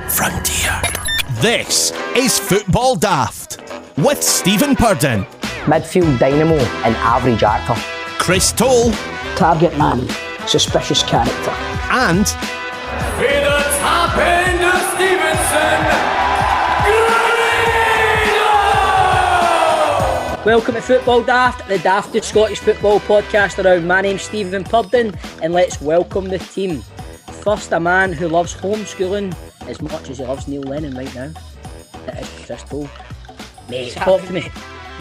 frontier. This is Football Daft with Stephen Purden, midfield dynamo and average actor, Chris Toll, target man, suspicious character, and with the top end of Stevenson, Welcome to Football Daft, the daftest Scottish football podcast around. My name's Stephen Purden, and let's welcome the team. First, a man who loves homeschooling as much as he loves Neil Lennon right now. It is Chris Toll. Mate, talk to me.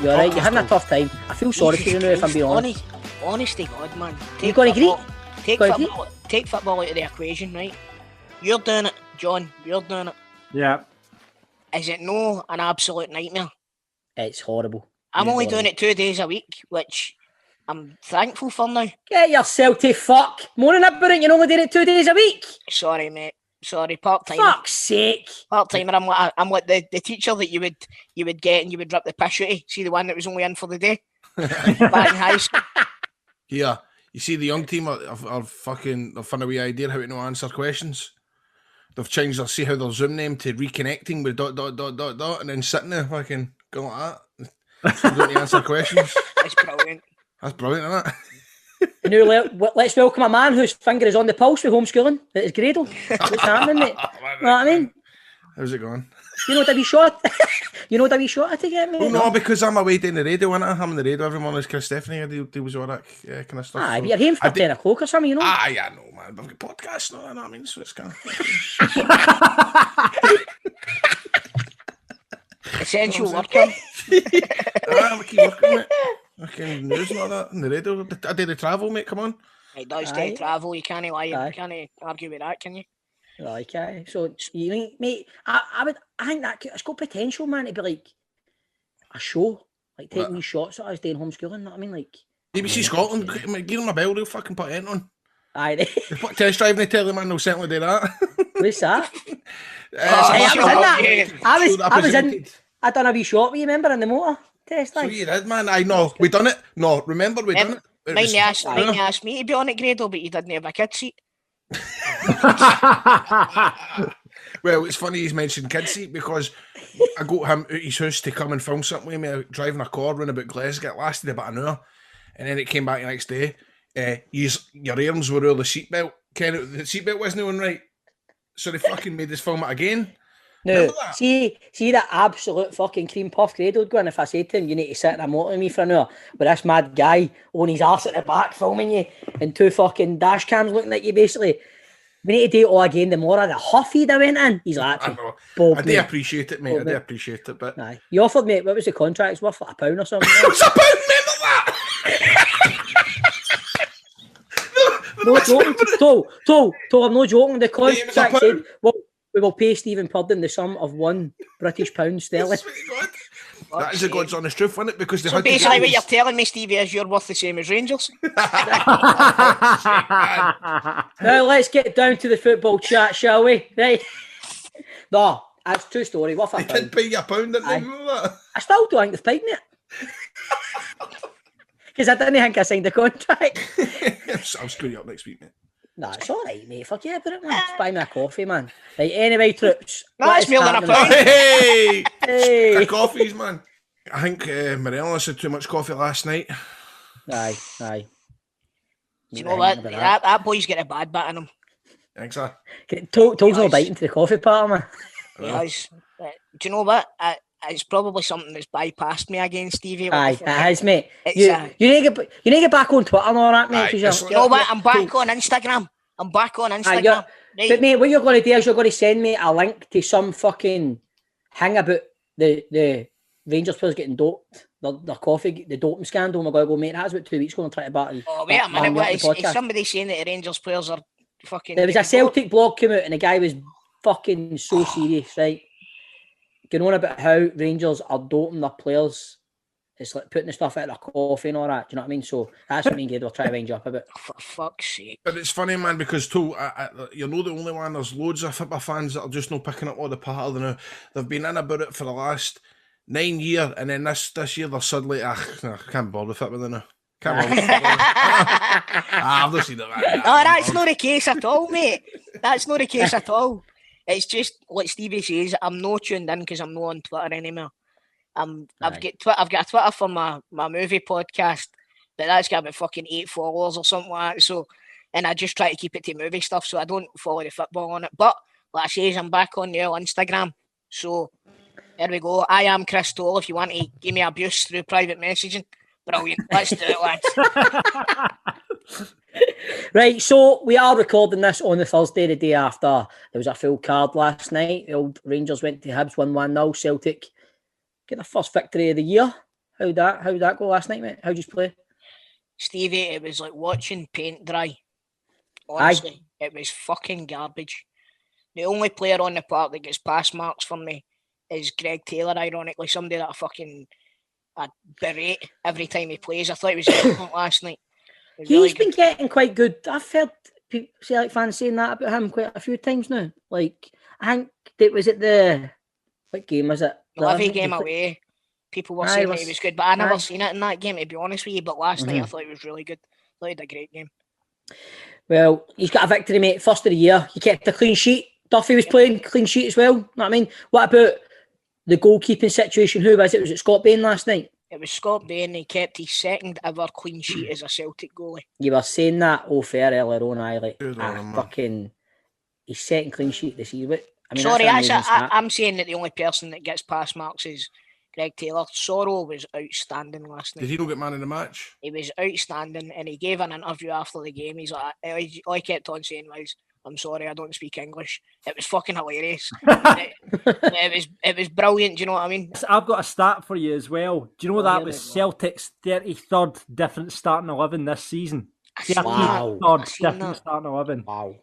You alright? You're having a tough time. I feel sorry for you now, if I'm being honest. Honest to God, man. You gonna agree? Take football out of the equation, right? You're doing it, John. You're doing it. Yeah. Is it no an absolute nightmare? It's horrible. I'm only doing it 2 days a week, which I'm thankful for now. Get yourself to fuck. Moaning about it, you're only doing it 2 days a week. Sorry, mate. Sorry, part-timer. Fuck's sake. Part-timer, I'm like the teacher that you would get and you would rip the piss out of. See the one that was only in for the day? Back in high school. Yeah, you see the young team are fucking, they've found a wee idea how to not answer questions. They've changed their, see how their Zoom name to reconnecting with ... and then sitting there fucking going like that. So don't answer questions. That's brilliant. That's brilliant, isn't it? And now let's welcome a man whose finger is on the pulse with homeschooling at his cradle. What's happening, mate? You know what I mean? How's it going? You know what I be shot? You know what I be shot at to get, mate? Oh, no, because I'm away doing the radio, innit? I'm on the radio every morning as Chris Stephanie. He was all that kind of stuff. But you're here for 10 o'clock or something, you know? Yeah, no, man. But I've got podcasts, no, you know what I mean? So it's kind of... Essential worker. I keep working, mate. Fucking news and all that on the radio. I did the travel, mate, come on. It does take travel, you can't lie, you can't argue with that, can you? Okay, so you think, mate, I think that it's got potential, man, to be like a show, like taking these shots at us doing homeschooling, you know what I mean? Like BBC Scotland, give them a bell, they'll fucking put it on. Aye, they put test driving, they tell them, man, they'll certainly do that. What's that? I was in. I done a wee shot, you remember, in the motor test. So you did, man. I know. We done it. No, remember we done it. Mine asked me to be on it, Gradle, but you didn't have a kid seat. Well, it's funny he's mentioned kid seat because I got him out his house to come and film something with me, driving a car round about Glasgow. It lasted about an hour, and then it came back the next day. Your arms were all the seatbelt. Ken, the seatbelt wasn't on right, so they fucking made us film it again. No, see that absolute fucking cream puff Gradle would go in if I said to him, you need to sit in a motor with me for an hour, with this mad guy on his arse at the back filming you and two fucking dash cams looking at you basically. We need to do it all again. The more of the huffy that went in, he's like, I do appreciate it, mate. I do appreciate it, but you offered me, what was the contract? It's worth like £1 or something. It was £1, remember that? No joking, Toll, I'm not joking. The contract said, well, we will pay Stephen Purden the sum of £1 British sterling. That is the God's honest truth, isn't it? Because they so basically what you're telling me, Stevie, is you're worth the same as Rangers. Now let's get down to the football chat, shall we? Right. No, that's true story. What they did pay you £1, didn't they? I still don't think they've paid me it. Because I didn't think I signed the contract. I'll screw you up next week, mate. Nah, it's alright, mate. Forget about it, man. Just buy me a coffee, man. Right, anyway, troops. That's more than a pound. Hey! Coffees, man. I think Morelos had too much coffee last night. Aye. Do you know what? That boy's got a bad bit in him. Thanks, sir. Toll's not biting to the coffee part, man. Yes. Do you know what? It's probably something that's bypassed me again, Stevie. Aye, it is, mate. You need to get back on Twitter and all that, mate. You know what? I'm back on Instagram. Right. But, mate, what you're going to do is you're going to send me a link to some fucking hang about the Rangers players getting doped. Their coffee, the doping scandal. And we're going to go, mate, that's about 2 weeks going to try to battle. Oh, wait a minute. Is somebody saying that the Rangers players are fucking... There was a Celtic blog came out and the guy was fucking so serious, right? Going on about how Rangers are doping their players. It's like putting the stuff out of their coffee and all that. Do you know what I mean? So that's what me and Gabe will try to wind you up about. For fuck's sake. But it's funny, man, because too, you're not the only one. There's loads of football fans that are just not picking up all the patter now. They've been in about it for the last 9 years, and then this year they're suddenly, I can't bother with football now. Can't bother with football. I've not seen it. Oh, that's not the case at all, mate. That's not the case at all. It's just like Stevie says. I'm not tuned in because I'm not on Twitter anymore. I've got a Twitter for my movie podcast, but that's got about fucking 8 followers or something like that. So, and I just try to keep it to movie stuff, so I don't follow the football on it. But like I say, I'm back on now Instagram. So there we go. I am Chris Toll. If you want to give me abuse through private messaging, brilliant. Let's do it, lads. Right, so we are recording this on the Thursday, the day after there was a full card last night. The old Rangers went to Hibs, 1-1-0. Celtic get their first victory of the year. How'd that go last night, mate? How'd you play? Stevie, it was like watching paint dry. Honestly, it was fucking garbage. The only player on the park that gets pass marks from me is Greg Taylor, ironically, somebody that I berate every time he plays. I thought he was excellent last night. He's been getting quite good. I've heard Celtic fans saying that about him quite a few times now. Like, I think it was at what game was it? The Livy game away. People were saying that he was good, but I never seen it in that game, to be honest with you. But last night I thought he was really good. I thought he had a great game. Well, he's got a victory, mate. First of the year. He kept a clean sheet. Duffy was playing clean sheet as well. Know what I mean? What about the goalkeeping situation? Who was it? Was it Scott Bain last night? It was Scott Bain. He kept his second ever clean sheet as a Celtic goalie. You were saying that fair earlier on, fucking his second clean sheet this year. I mean, sorry, I'm saying that the only person that gets pass marks is Greg Taylor. Sorrow was outstanding last night. Did he not get man in the match? He was outstanding, and he gave an interview after the game. He's like, all he kept on saying was, "I'm sorry, I don't speak English." It was fucking hilarious. it was brilliant. Do you know what I mean? I've got a stat for you as well. Do you know that was Celtic's 33rd different starting 11 this season? 33rd different starting 11. Wow.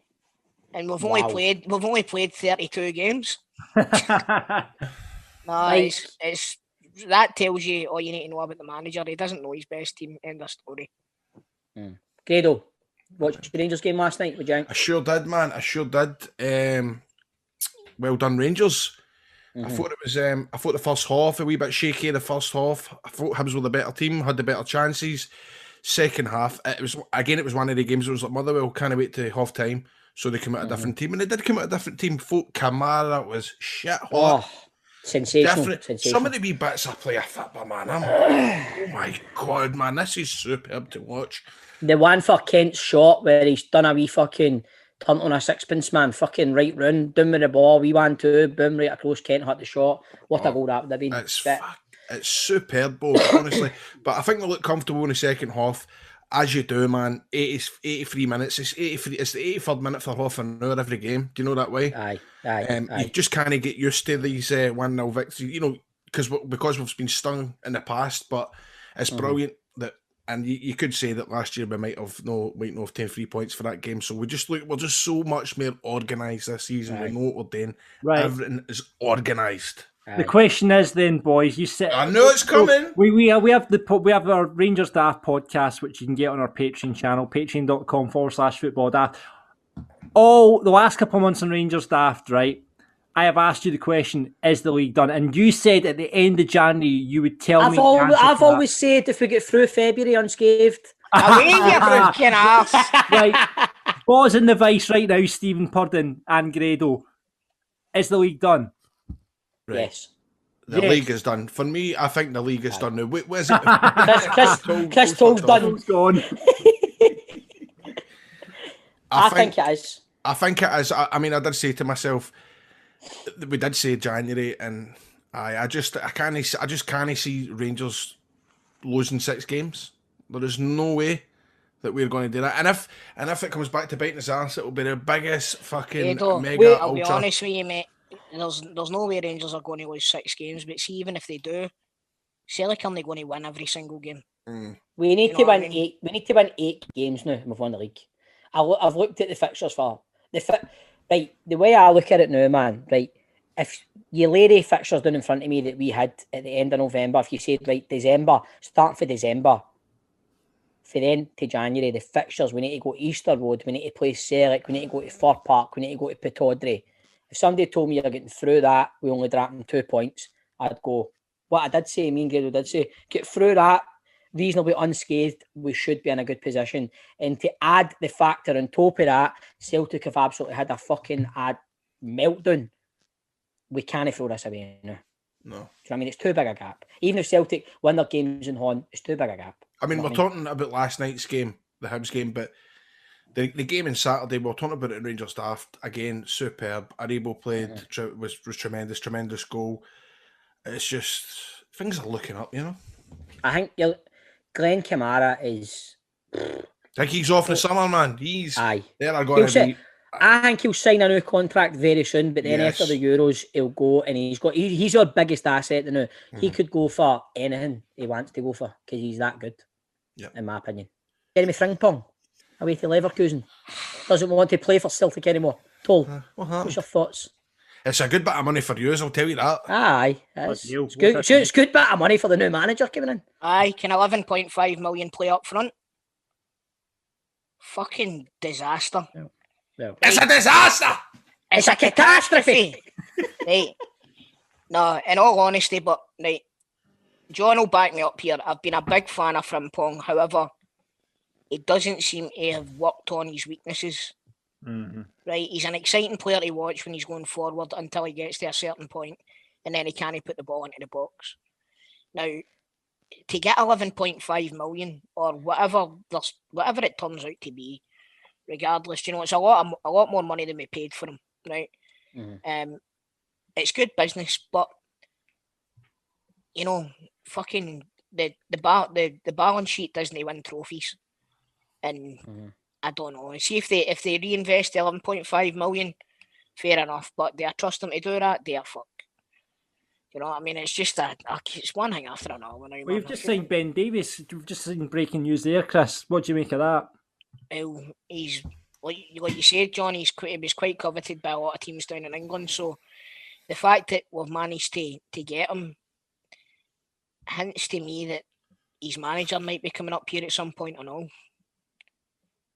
And we've only played 32 games. No, it's that tells you all you need to know about the manager. He doesn't know his best team. End of story. Grado, watched the Rangers game last night, would you? I sure did, man. I sure did. Well done, Rangers. I thought it was. I thought the first half a wee bit shaky. The first half, I thought Hibs were the better team, had the better chances. Second half, it was one of the games. It was like Motherwell can't wait to half time, so they come out a different team, and they did come out a different team. Folk Kamara was shit hot. Oh, sensational. Some of the wee bits I play a football, man. Oh my god, man, this is superb to watch. The one for Kent's shot where he's done a wee fucking turn on a sixpence, man. Fucking right round, down with the ball, wee 1-2, boom, right across. Kent hit the shot. What a goal that would have been. It's superb, both, honestly. But I think they look comfortable in the second half, as you do, man. 83 minutes. It's the 83rd minute for half an hour every game. Do you know that way? Aye. You just kind of get used to these 1-0 victories, you know, because we've been stung in the past. But it's brilliant that, and you could say that last year we might have 10 free points for that game. So we're just so much more organised this season. We know what we're doing. Right. Everything is organised. The question is then, boys, you said I know it's coming. We have our Rangers Daft podcast, which you can get on our Patreon channel, patreon.com/Football Daft. The last couple of months on Rangers Daft, right? I have asked you the question: is the league done? And you said at the end of January you would tell me. I've always said if we get through February unscathed, away you broken ass. Right, pause in the vice right now, Stephen Purden and Grado. Is the league done? Right. Yes. The league is done. For me, I think the league is done now. Where's it? Chris Toll's done. Gone. I think it is. I think it is. I mean, I did say to myself, we did say January, and I just can't see Rangers losing 6 games. There is no way that we're going to do that. And if it comes back to biting his ass, it will be the biggest fucking mega I'll be ultra. honest with you, mate. There's no way Rangers are going to lose 6 games, but see, even if they do, Celtic are only going to win every single game. We need to win 8. We need to win 8 games now, and we've won the league. I've looked at the fixtures for right. The way I look at it now, man. Right, if you lay the fixtures down in front of me that we had at the end of November, if you said right December, starting for December, for then to January, the fixtures we need to go to Easter Road, we need to play Celtic, we need to go to Fir Park, we need to go to Pittodrie. If somebody told me you're getting through that, we only dropping 2 points, I'd go, what I did say, me and Grado did say, get through that reasonably unscathed, we should be in a good position. And to add the factor on top of that, Celtic have absolutely had a fucking meltdown, we can't throw this away now. No. Do you know what I mean? It's too big a gap. Even if Celtic win their games in Hon, it's too big a gap. I mean, You know we're what talking about last night's game, the Hibs game, but the game on Saturday, we're talking about it in Rangers Daft. Again, superb. Aribo played, was tremendous goal. It's just, things are looking up, you know? I think Glenn Kamara is... I think he's off the summer, man. Aye. They're going to be... I think he'll sign a new contract very soon, but then Yes. after the Euros, he'll go, and he's our biggest asset now. He could go for anything he wants to go for because he's that good, in my opinion. Jeremy Frimpong, away to Leverkusen, doesn't want to play for Celtic anymore. Toll, what's your thoughts? It's a good bit of money for you, I'll tell you that. Aye, it's good. It's good bit of money for the new manager coming in. Aye, can 11.5 million play up front? Fucking disaster. Well, It's a disaster! it's a catastrophe. Right. No, in all honesty, but right, John will back me up here. I've been a big fan of Frimpong. However, he doesn't seem to have worked on his weaknesses. Right, he's an exciting player to watch when he's going forward until he gets to a certain point, and then he can't put the ball into the box. Now, to get 11.5 million or whatever it turns out to be, regardless, you know, it's a lot more money than we paid for him, right? It's good business, but you know, fucking the balance sheet doesn't win trophies, and I don't know. See if they reinvest the 11.5 million, fair enough. But do I trust them to do that? They are fuck. You know what I mean? It's just it's one thing after another. Well, you've just signed Ben Davies. You've just seen breaking news there, Chris. What do you make of that? Well, he's like you said, John. He was quite coveted by a lot of teams down in England. So the fact that we've managed to get him hints to me that his manager might be coming up here at some point and all.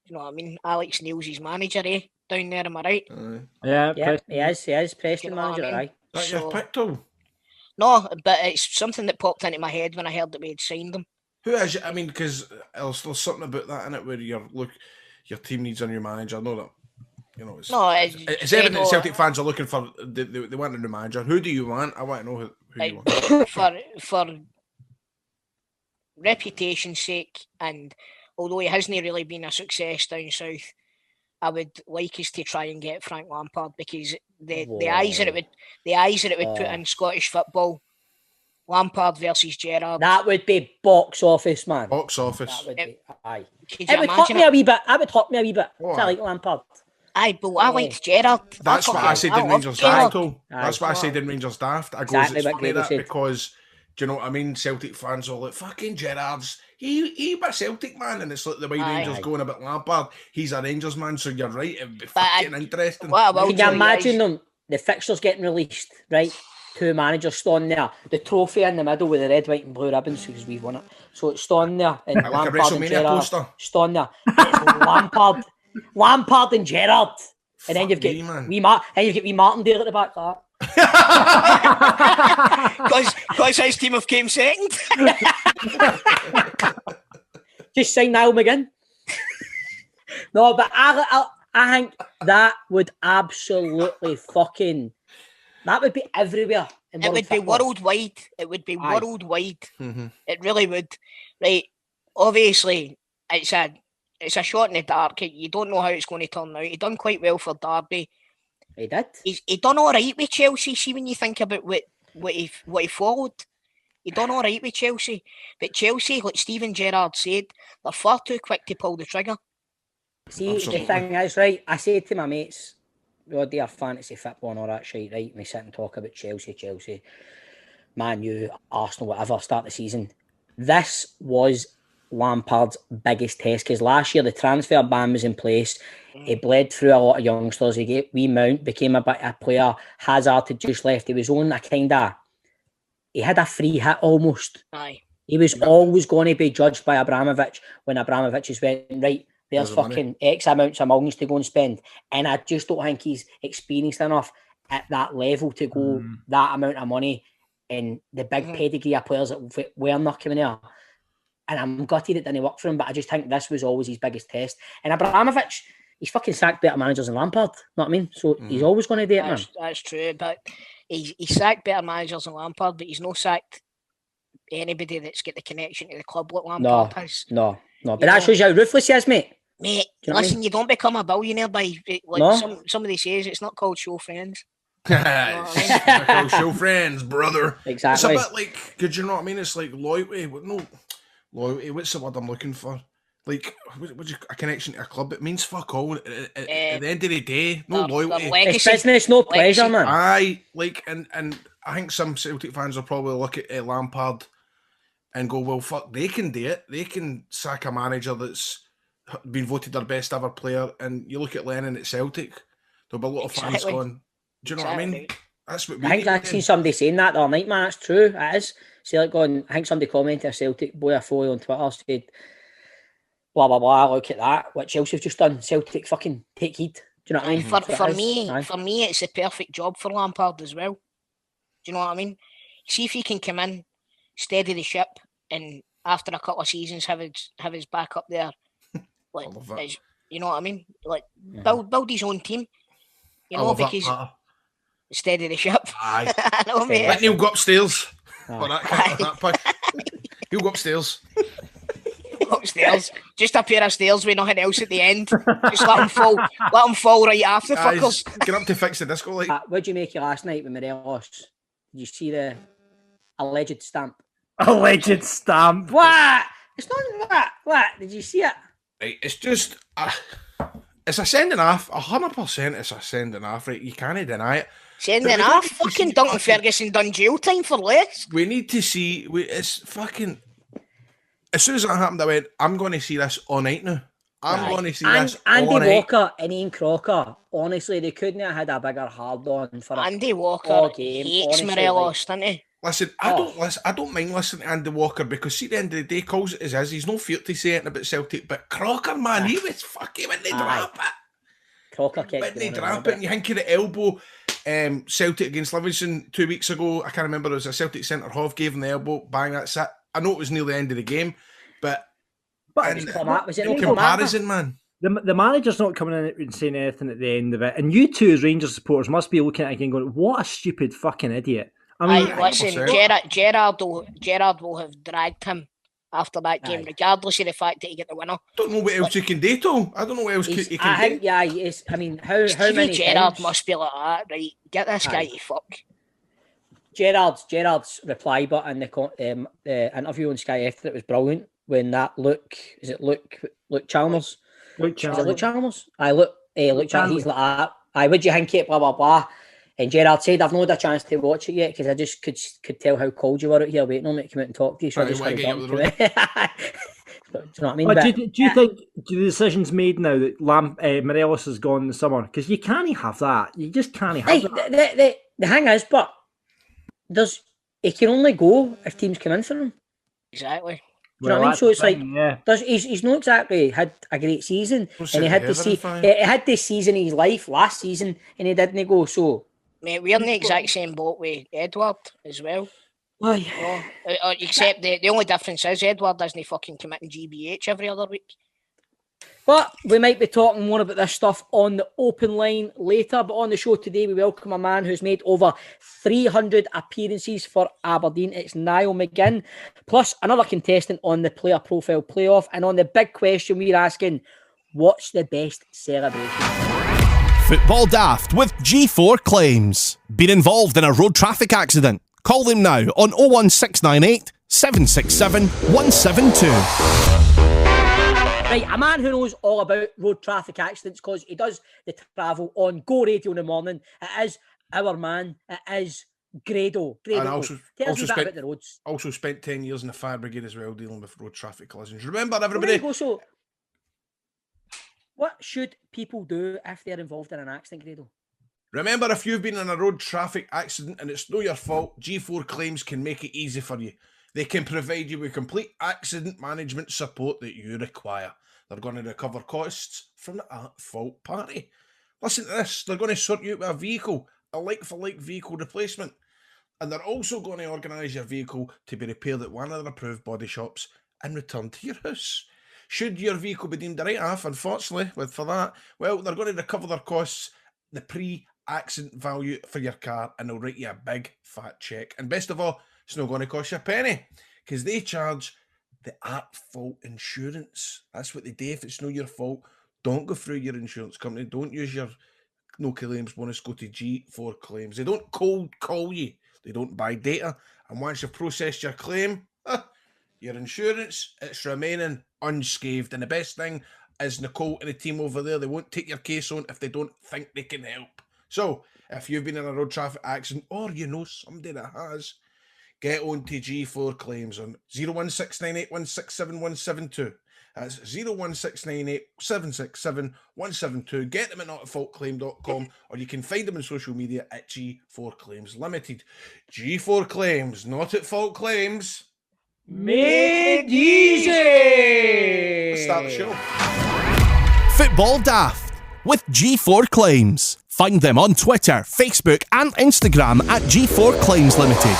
You know what I mean? Alex Neil's his manager, down there, am I right? Yeah, he is Preston manager, I mean? right? That your pick, though? No, but it's something that popped into my head when I heard that we had signed him. Who is it? I mean, because there's something about that in it where your team needs a new manager. I know that, you know, it's evident that Celtic fans are looking for, they want a new manager. Who do you want? I want to know who you want. For reputation's sake, and although he hasn't really been a success down south, I would like us to try and get Frank Lampard, because the eyes that it would put in Scottish football, Lampard versus Gerrard. That would be box office, man. Box office. That would be, aye. It would hurt me a wee bit. It would hurt me a wee bit. Oh, I like Lampard. Aye, but I liked Gerrard. That's what I said in Rangers Daft. That's what I said in Rangers Daft. I goes, Exactly it's what funny Grego that said. because, do you know what I mean? Celtic fans are like, fucking Gerrard's, he a Celtic man, and it's like the way Rangers going about Lampard. He's a Rangers man, so you're right. It'd be fucking interesting. Can you imagine them? The fixtures getting released, right? Two managers standing there. The trophy in the middle with the red, white, and blue ribbons because we've won it. So it's standing there, and Like Lampard a and WrestleMania Gerrard poster. standing there. It's Lampard and Gerrard, and then you've got wee Martindale at the back. Because his team have came second. Just sign Niall McGinn. No, but I think that would absolutely fucking... That would be everywhere. It would be worldwide. It would be worldwide. It really would. Right. Obviously, it's a shot in the dark. You don't know how it's going to turn out. He done quite well for Derby. He did. He done all right with Chelsea. See, when you think about what he followed, he done all right with Chelsea. But Chelsea, like Steven Gerrard said, they're far too quick to pull the trigger. See, the thing is, right, I say to my mates, they are fantasy football and all that shit, right? And we sit and talk about Chelsea, Man U, Arsenal, whatever, start the season. This was Lampard's biggest test, because last year the transfer ban was in place. He bled through a lot of youngsters. Mount became a bit of a player. Hazard had just left. He was on he had a free hit almost. Aye. He was always going to be judged by Abramovich when Abramovich is went, right, there's fucking X amounts of millions to go and spend. And I just don't think he's experienced enough at that level to go that amount of money and the big pedigree of players that were not coming here. And I'm gutted it didn't work for him, but I just think this was always his biggest test. And Abramovich, he's fucking sacked better managers than Lampard. Know what I mean? So he's always going to do it, man. That's true, but he sacked better managers than Lampard, but he's not sacked anybody that's got the connection to the club like Lampard has. No. But that shows you how ruthless he is, mate. Mate, Do you know listen, you don't become a billionaire by, somebody says, it's not called show friends. Show friends, brother. Exactly. It's a bit like, could you know what I mean? It's like loyalty. No, loyalty. What's the word I'm looking for? Like, a connection to a club. It means fuck all. At the end of the day, no loyalty. It's business, no pleasure, man. Aye, like, and I think some Celtic fans will probably look at Lampard and go, well, fuck, they can do it. They can sack a manager that's been voted their best ever player. And you look at Lennon at Celtic, there'll be a lot of fans going, do you know what I mean? That's what we I think I've seen somebody saying that the other night, man. That's true. It is. See, like going, I think somebody commented a Celtic boy a follow on Twitter said, blah, blah, blah, look at that. What Chelsea's just done. Celtic fucking take heed. Do you know what I mean? For me, it's a perfect job for Lampard as well. Do you know what I mean? See if he can come in, steady the ship, and after a couple of seasons have his back up there. Like, you know what I mean? Like, build his own team. You know, because steady the ship. Aye. I know, mate. Let Neil go upstairs. He'll go upstairs. Upstairs, just a pair of stairs with nothing else at the end. Just let him fall. Let him fall right after, fuckers. Get up to fix the disco light. What did you make of last night with Morelos? Did you see the alleged stamp? Alleged stamp. What? It's not that. What? Did you see it? Right, it's just it's a sending off. 100%, it's a sending off. Right, you can't deny it. Sending off. Fucking Duncan Ferguson done jail time for less. We need to see. It's fucking. As soon as that happened, I went, I'm going to see this all night now. I'm going to see this all night. Andy Walker and Ian Crocker, honestly, they couldn't have had a bigger hard-on for Andy Walker game. Hates Morelos, doesn't he? Listen, I don't mind listening to Andy Walker because see, at the end of the day, calls it as is. He's no fear to say anything about Celtic, but Crocker, man, he was fucking when they drop it. Crocker kept when they drop it, and you think of the elbow. Celtic against Livingston 2 weeks ago. I can't remember. It was a Celtic centre half gave him the elbow. Bang, that's it. I know it was near the end of the game, but was it no comparison, man. The manager's not coming in and saying anything at the end of it, and you two as Rangers supporters must be looking at it again going, "What a stupid fucking idiot!" I mean, listen, Gerrard will have dragged him after that game, regardless of the fact that he got the winner. Don't know what else you can do, Tom. I don't know what else he can do. Yeah, he is. I mean, how many Gerrard times must be like that, right? Get this guy to fuck. Gerrard's reply button, the interview on Sky after it was brilliant when that Luke Chalmers? Luke Chalmers? Luke Chalmers, he's like that. Would you think it, blah, blah, blah. And Gerrard said, I've not had a chance to watch it yet because I just could tell how cold you were out here waiting on me to come out and talk to you. So I just had to dump to it. Do you know what I mean? Do you think the decision's made now that Morelos has gone in the summer? Because you can't have that. You just can't have that. The thing is, but he can only go if teams come in for him. Exactly. Do you know what I mean? So it's like he's not exactly had a great season, and he had this season in his life last season, and he didn't go. So, mate, we're in the exact same boat with Edward as well. Oh, yeah. Except the only difference is Edward doesn't fucking commit in GBH every other week. But we might be talking more about this stuff on the open line later. But on the show today, we welcome a man who's made over 300 appearances for Aberdeen. It's Niall McGinn, plus another contestant on the Player Profile Playoff. And on the big question, we're asking, what's the best celebration? Football Daft with G4 Claims. Been involved in a road traffic accident? Call them now on 01698 767 172. Right, a man who knows all about road traffic accidents because he does the travel on Go Radio in the morning. It is our man. It is Grado. And also about the roads. Also spent 10 years in the fire brigade as well, dealing with road traffic collisions. Remember, everybody. So, what should people do if they're involved in an accident, Grado? Remember, if you've been in a road traffic accident and it's no your fault, G4 Claims can make it easy for you. They can provide you with complete accident management support that you require. They're going to recover costs from the at-fault party. Listen to this. They're going to sort you out with a vehicle, a like-for-like vehicle replacement. And they're also going to organise your vehicle to be repaired at one of their approved body shops and returned to your house. Should your vehicle be deemed a write-off, unfortunately, for that, well, they're going to recover their costs, the pre-accident value for your car, and they'll write you a big fat check. And best of all, it's not going to cost you a penny, because they charge the at-fault insurance. That's what they do. If it's not your fault, don't go through your insurance company. Don't use your no claims bonus. Go to G4 Claims. They don't cold call you. They don't buy data. And once you've processed your claim, your insurance, it's remaining unscathed. And the best thing is Nicole and the team over there, they won't take your case on if they don't think they can help. So, if you've been in a road traffic accident or you know somebody that has, get on to G4 Claims on 01698167172. That's 01698767172. Get them at notfaultclaim.com, or you can find them on social media at G4 Claims Limited. G4 Claims, Not at Fault Claims. Made easy! Let's start the show. Football Daft with G4 Claims. Find them on Twitter, Facebook and Instagram at G4 Claims Limited.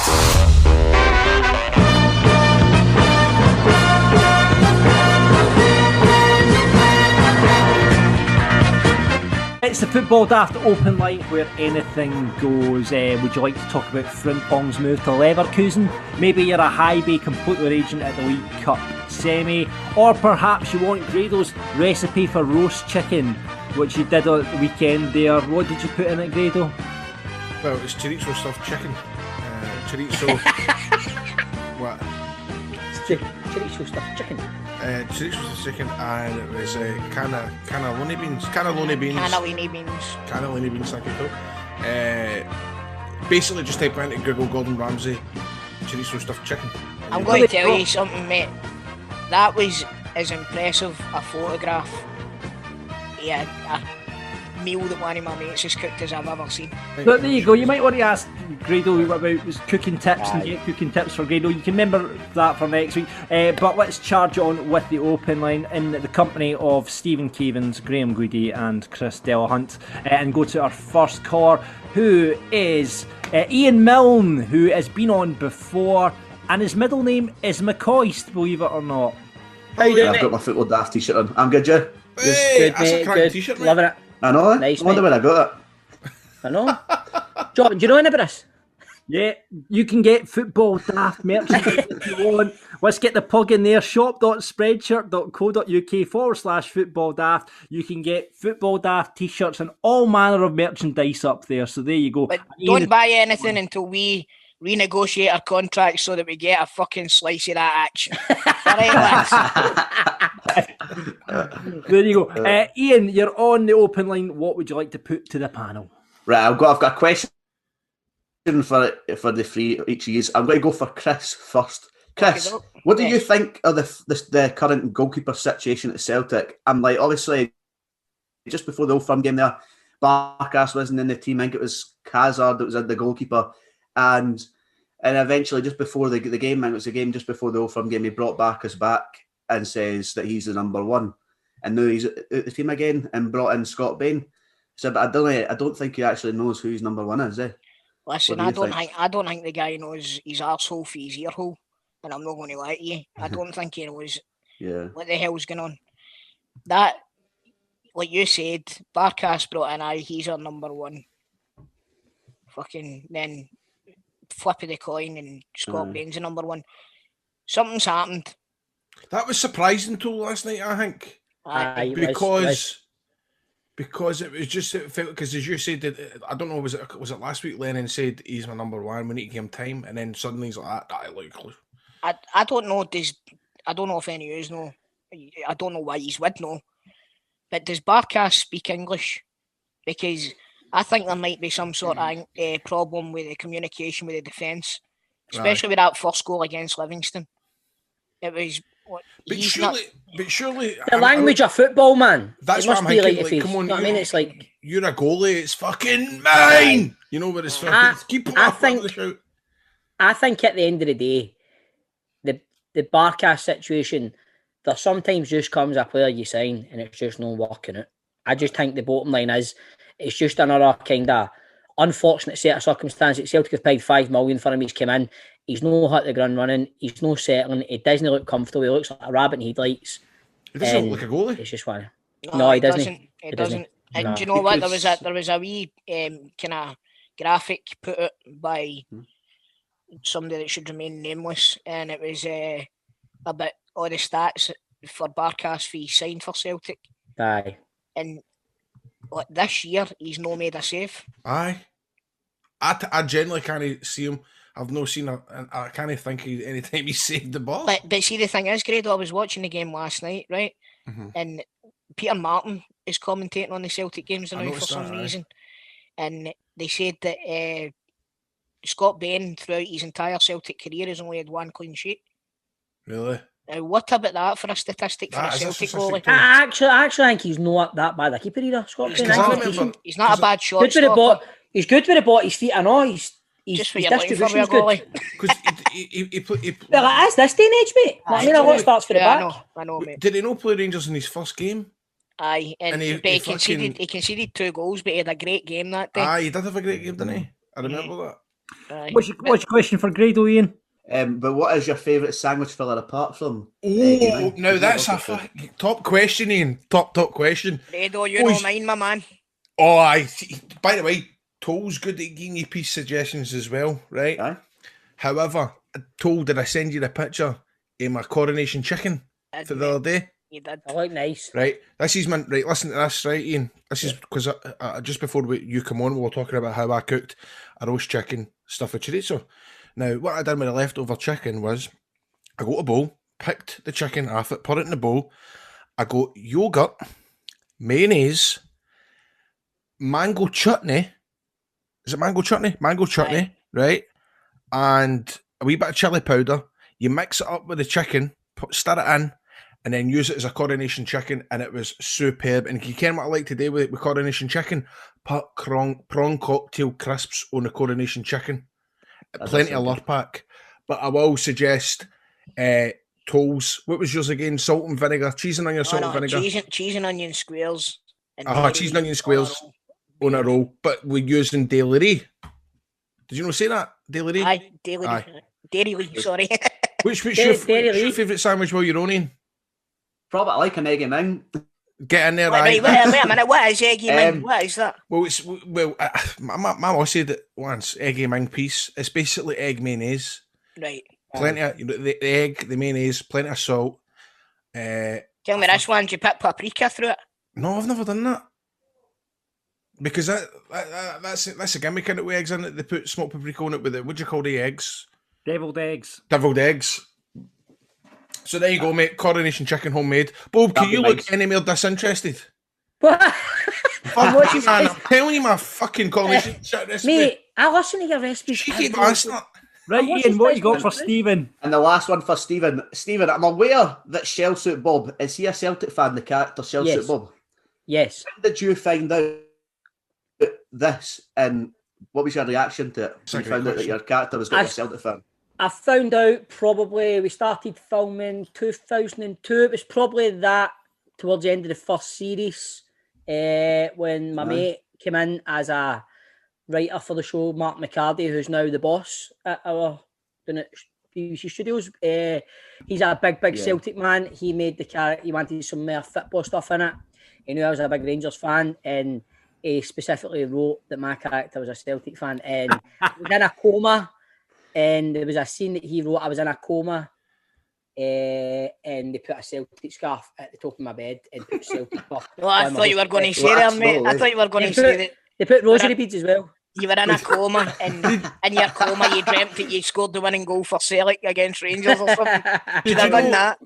It's the Football Daft open line where anything goes. Would you like to talk about Frimpong's move to Leverkusen? Maybe you're a high bay completely agent at the League Cup semi, or perhaps you want Grado's recipe for roast chicken, which you did on the weekend there. What did you put in it, Grado? Well, it's chorizo stuffed chicken. Chorizo. What? Chorizo stuffed chicken. Chorizo stuffed chicken, and it was cannellini beans. Cannellini beans, thank you, Phil. Basically, just type into Google Gordon Ramsay chorizo stuffed chicken. I'm going to tell you something, mate. That was as impressive a photograph. Yeah, a meal that one of my mates has cooked as I've ever seen. But there you go. You might want to ask Grado about his cooking tips and get cooking tips for Grado. You can remember that for next week. But let's charge on with the open line in the company of Stephen Cavins, Graham Goody and Chris Delahunt, and go to our first caller, who is Ian Milne, who has been on before, and his middle name is McCoist, believe it or not. How you doing, I've got my Football Daft t-shirt on. I'm good, Joe. Hey, good, that's mate, a crack good. t-shirt, mate. Loving it. I know. Nice, I wonder mate. where I got it. I know. John, do you know anything about this? Yeah, you can get Football Daft merchandise if you want. Let's get the plug in there. shop.spreadshirt.co.uk/Football Daft. You can get Football Daft t-shirts and all manner of merchandise up there. So there you go. But don't buy anything until we renegotiate our contract so that we get a fucking slice of that action. There you go. Ian, you're on the open line. What would you like to put to the panel? Right, I've got a question for the three each of you. I'm going to go for Chris first. Chris, what do you think of the current goalkeeper situation at Celtic? I'm like, obviously, just before the Old Firm game there, Barkas wasn't in the team. I think it was Hazard that was the goalkeeper. And eventually, just before the game, it was the game just before the Old Firm game, he brought Barkas back and says that he's the number one. And now he's at the team again and brought in Scott Bain. So, but I don't think he actually knows who his number one is, eh? Listen, I don't think the guy knows his arsehole for his ear hole, and I'm not going to lie to you. I don't think he knows what the hell's going on. That, like you said, Barkas brought in, he's our number one. Fucking then flip of the coin and Scott Bain's the number one. Something's happened. That was surprising to last night, I think. Because it was just, it felt, because as you said, I don't know, was it last week Lennon said he's my number one, we need to give him time, and then suddenly he's like that. I don't know, I don't know if any of you know, I don't know why he's would know, but does Barkas speak English? Because I think there might be some sort of problem with the communication with the defence, especially with that first goal against Livingston. It was... But surely the language of football, man. That's it what must I'm be thinking. like, Like, come on, you know what I mean? It's like, you're a goalie. It's fucking mine. You know, but it's fucking keep it up. I think at the end of the day, the Barkas situation, there sometimes just comes a player you sign and it's just not working out. I just think the bottom line is it's just another kind of unfortunate set of circumstances. Celtic have paid $5 million for him. He's come in. He's no hit the ground running. He's no settling. He doesn't look comfortable. He looks like a rabbit in headlights. He doesn't look like a goalie. It's just one. No, he doesn't. He doesn't. And No. do you know what? There was a wee kind of graphic put out by somebody that should remain nameless, and it was about all the stats for Barkas fee signed for Celtic. Aye. And like this year, he's no made a save. Aye. I generally can't see him. I've not seen I can't think of any time he saved the ball. But see, the thing is, Grado, I was watching the game last night, right? And Peter Martin is commentating on the Celtic games now for some reason. And they said that Scott Bain, throughout his entire Celtic career, has only had one clean sheet. Really? Now, what about that for a statistic for a Celtic goalie? I actually think he's not that bad a keeper either, Scott Bain. He's not a bad shot. He's good with the ball, his feet and all. His distribution's good. Because he Well, that's this day and age, mate. I mean, a lot starts for the back. I know, mate. Did he not play Rangers in his first game? Aye, and he conceded 2 goals, but he had a great game that day. Aye, he did have a great game, didn't he? I remember that. Aye. What's your question for Grado, Ian? But what is your favourite sandwich filler apart from? Oh, now that's a top question, Ian. Top question. Grado, you know mine, my man. Oh, by the way, Toll's good at giving you piece suggestions as well, right? Aye. However, Toll, did I send you the picture of my coronation chicken for the other day? You did. I look nice. Right, this is my right. Listen to this, right, Ian. This is because just before you come on, we were talking about how I cooked a roast chicken stuffed with chorizo. Now, what I did with the leftover chicken was I got a bowl, picked the chicken off it, put it in the bowl. I got yogurt, mayonnaise, mango chutney. Is it mango chutney? Mango chutney, Aye. right? And a wee bit of chili powder. You mix it up with the chicken, stir it in, and then use it as a coronation chicken, and it was superb. And you can what I like to do with coronation chicken? Put prawn cocktail crisps on the coronation chicken. Plenty of Lurpak. But I will suggest Tolls. What was yours again? Salt and vinegar. Cheese and onion, salt and vinegar. Cheese and onion squares. Cheese and onion squares on a roll. But we're using Dairy. Did you not say that? Dairy? Aye, Dairy, sorry. What's your favourite sandwich while you're on in? Probably like an eggy ming. Get in there, wait a minute. What is eggy ming? What is that? Well, my mum said it once. Eggy ming piece. It's basically egg mayonnaise. Right. Plenty of the egg, the mayonnaise, plenty of salt. Tell me this one. Do you put paprika through it? No, I've never done that. Because that's a gimmick in it with eggs in it. They put smoked paprika on it with it. What do you call the eggs? Deviled eggs. Deviled eggs. So there you go, mate. Coronation chicken, homemade. Bob, can you look any more disinterested? What? I'm telling you my fucking coronation chicken recipe. Mate, I listen to your recipes. Cheeky bastard. Right, Ian, what you got for Stephen? And the last one for Stephen. Stephen, I'm aware that Shell Suit Bob, is he a Celtic fan, the character Shell Suit Bob? Yes. When did you find out this, and what was your reaction to it when you found out that your character was a Celtic fan? I found out probably, we started filming 2002. It was probably that towards the end of the first series when my mate came in as a writer for the show, Mark McCarty, who's now the boss at our BBC Studios. He's a big Celtic man. He made the character, he wanted some more football stuff in it. He knew I was a big Rangers fan, and he specifically wrote that my character was a Celtic fan, and he was in a coma. And there was a scene that he wrote. I was in a coma, and they put a Celtic scarf at the top of my bed and put Celtic buff. No, I thought you were going to say that, mate. I thought you were going to say that. They put rosary beads as well. You were in a coma, and in your coma, you dreamt that you scored the winning goal for Celtic against Rangers or something. Did you know that?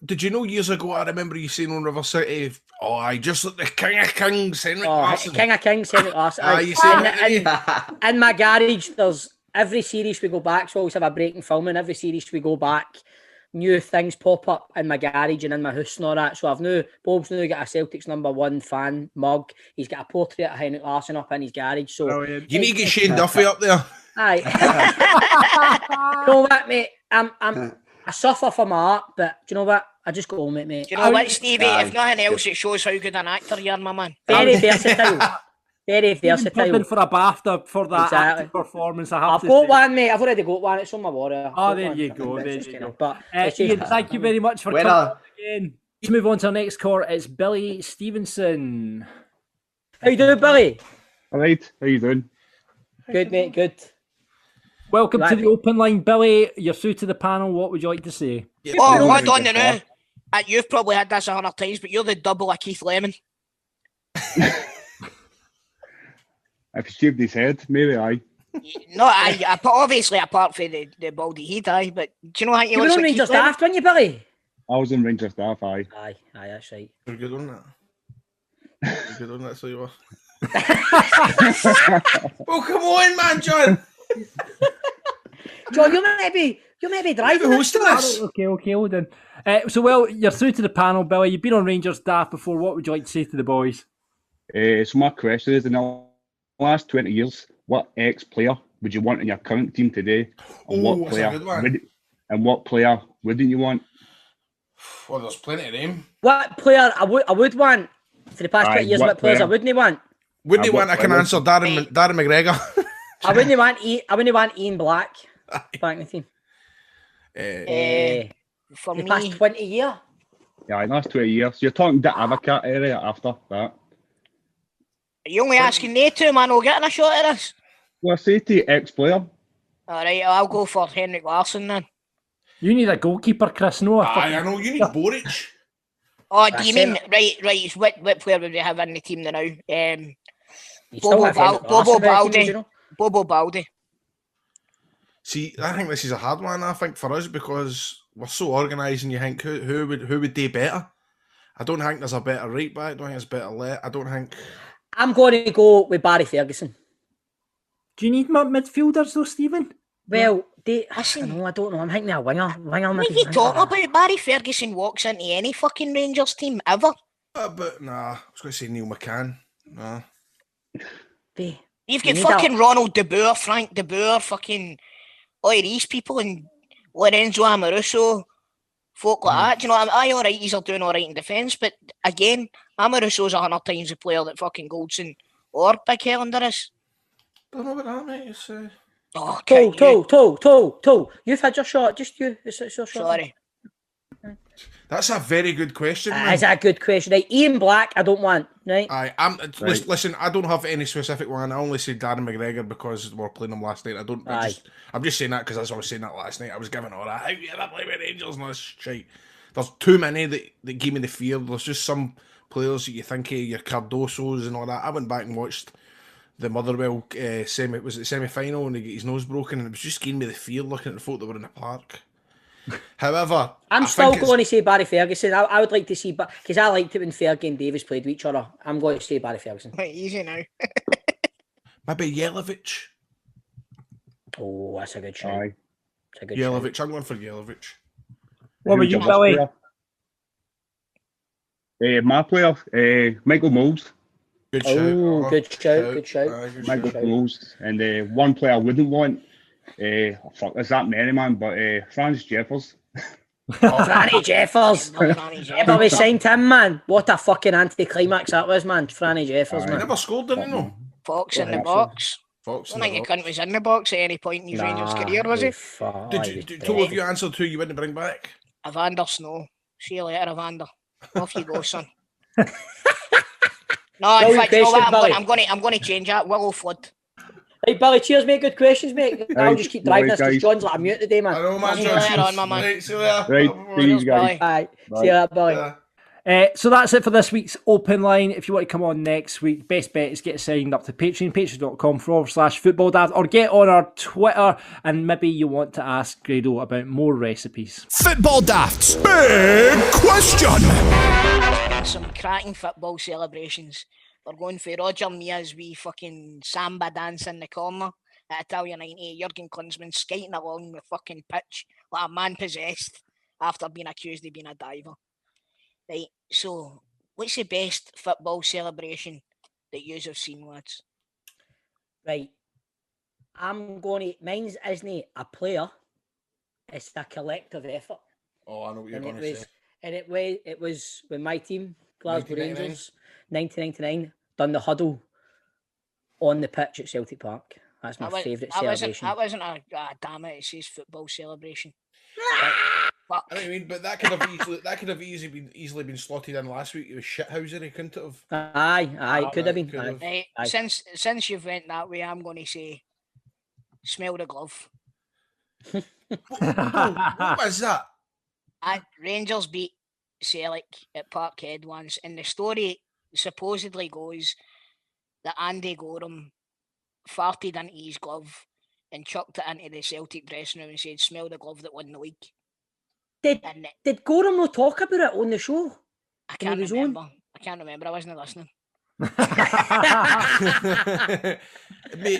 Did you know years ago? I remember you saying on River City, "Oh, I just like the King of Kings, Henrik Larsson." King of Kings, Henrik Larsson. You said that. In my garage, there's. Every series we go back, so we always have a break in filming. Every series we go back, new things pop up in my garage and in my house and all that. So Bob's now got a Celtics #1 fan mug. He's got a portrait of Henrik Larsson up in his garage. So you need to get Shane Duffy up there. Aye. You know what, mate? I suffer from art, but do you know what? I just go home, mate. Do you know what, Stevie? If nothing else, it shows how good an actor you are, my man. Very versatile. Very versatile. For a BAFTA for that acting performance. I've got one, mate. I've already got one. It's on my water. Oh, there you go. There you go. But Ian, thank you very much for coming again. Let's move on to our next caller. It's Billy Stevenson. How you doing, Billy? All right, how you doing? Good, mate, good. Welcome to the open line, Billy. You're through to the panel. What would you like to say? Oh, hold on now. You've probably had this 100 times, but you're the double of Keith Lemon. If he shaved his head, maybe aye. No, obviously apart from the baldy head, aye. But do you know how you were on Rangers Daft, weren't you, Billy? I was in Rangers Daft, aye. Aye, that's right. You're good on that. You're good on that, so you are. Well, come on, man, John. John, you might be driving. The host of this. Okay, hold on. You're through to the panel, Billy. You've been on Rangers Daft before. What would you like to say to the boys? So my question is, in the last 20 years, what ex-player would you want in your current team today? And what player wouldn't you want? Well, there's plenty of them. What player I would want for the past 20 years? What players I wouldn't want? Wouldn't you want? I can answer Darren McGregor. I wouldn't want Ian Black back in the team. For the me, past 20 years. Yeah, last 20 years. You're talking the Avacat area after that. Are you only asking me two, man? We're getting a shot at this. Well, I say to ex-player. All right, I'll go for Henrik Larsson then. You need a goalkeeper, Chris. No, I know. You need Boric. Oh, do you mean right? What player would we have in the team now? Bobo Baldi. See, I think this is a hard one. I think for us because we're so organised, and you think who would do better? I don't think there's a better right back. I don't think there's better left. I don't think. I'm going to go with Barry Ferguson. Do you need midfielders though, Stephen? Well, I don't know. I'm thinking a winger. What are you talking about? Barry Ferguson walks into any fucking Rangers team ever. But nah, I was going to say Neil McCann. Nah. You've got fucking Ronald De Boer, Frank De Boer, fucking all these people, and Lorenzo Amoruso, folk like that. Do you know, all right, he's doing all right in defence, but again, Amoruso's 100 times the player that fucking Goldson or Big Helander is. Don't know about that, mate. It's, Toe. You've had your shot. Just you. It's your shot. Sorry. That's a very good question, man. That's a good question. Right, Ian Black, I don't want. Right. Listen, I don't have any specific one. I only say Darren McGregor because we were playing him last night. I'm just saying that because as I was saying that last night, I was giving all that. How you ever play with Rangers and this shit? There's too many that give me the fear. There's just some players that you think of, your Cardosos and all that. I went back and watched the Motherwell semi-final and he got his nose broken, and it was just giving me the fear looking at the folk that were in the park. However, I'm still going to say Barry Ferguson. I would like to see, because I liked it when Fergie and Davis played with each other. I'm going to say Barry Ferguson. Right, easy now. Maybe Jelavic. Oh, that's a good shout. Jelavic. I'm going for Jelavic. What were you, Billy? My player, Michael Moles. Good shout. Good shout. Michael Moles. And one player I wouldn't want. There's that many, man, but Franz Jeffers. Franny Jeffers. Ever we signed him, man? What a fucking anticlimax that was, man. Franny Jeffers, man. He never scored, didn't he? No. Fox in the box. I don't think he couldn't was in the box at any point in his Rangers career, was he? Did two of you answer two you wouldn't bring back? Evander Snow. See you later, Evander. Off you go, son. No, in fact, you know what? I'm going to change that. Willow Flood. Right, Billy, cheers, mate. Good questions, mate. I'll just keep driving this because John's like, I'm mute today, man. I know, man. See you later on, my man. Right, see you later. Right, see you guys. Bye. See you later, Billy. So that's it for this week's Open Line. If you want to come on next week, best bet is get signed up to Patreon, patreon.com/Football Daft, or get on our Twitter and maybe you want to ask Grado about more recipes. Football Daft's big question. Some cracking football celebrations. We're going for Roger Mia's wee fucking samba dance in the corner at Italia 98. Jurgen Klinsmann skating along the fucking pitch like a man possessed after being accused of being a diver. Right, so what's the best football celebration that you have seen, lads? Right, mine's isn't a player, it's a collective effort. Oh, I know what you're going to say. And it was when my team, Glasgow Rangers, 1999, done the huddle on the pitch at Celtic Park. That's my favourite celebration. That wasn't a damn it, it says football celebration. fuck. I mean, but that could have easily been slotted in last week. It was shithousery, couldn't it have? Aye, could have been. Right, Aye. Since you've went that way, I'm going to say, smell the glove. What was that? Rangers beat Celtic at Parkhead once, and the story supposedly goes that Andy Gorham farted into his glove and chucked it into the Celtic dressing room and said, "Smell the glove that won the league." Did Gorham not talk about it on the show? I can't remember. I wasn't listening. Mate,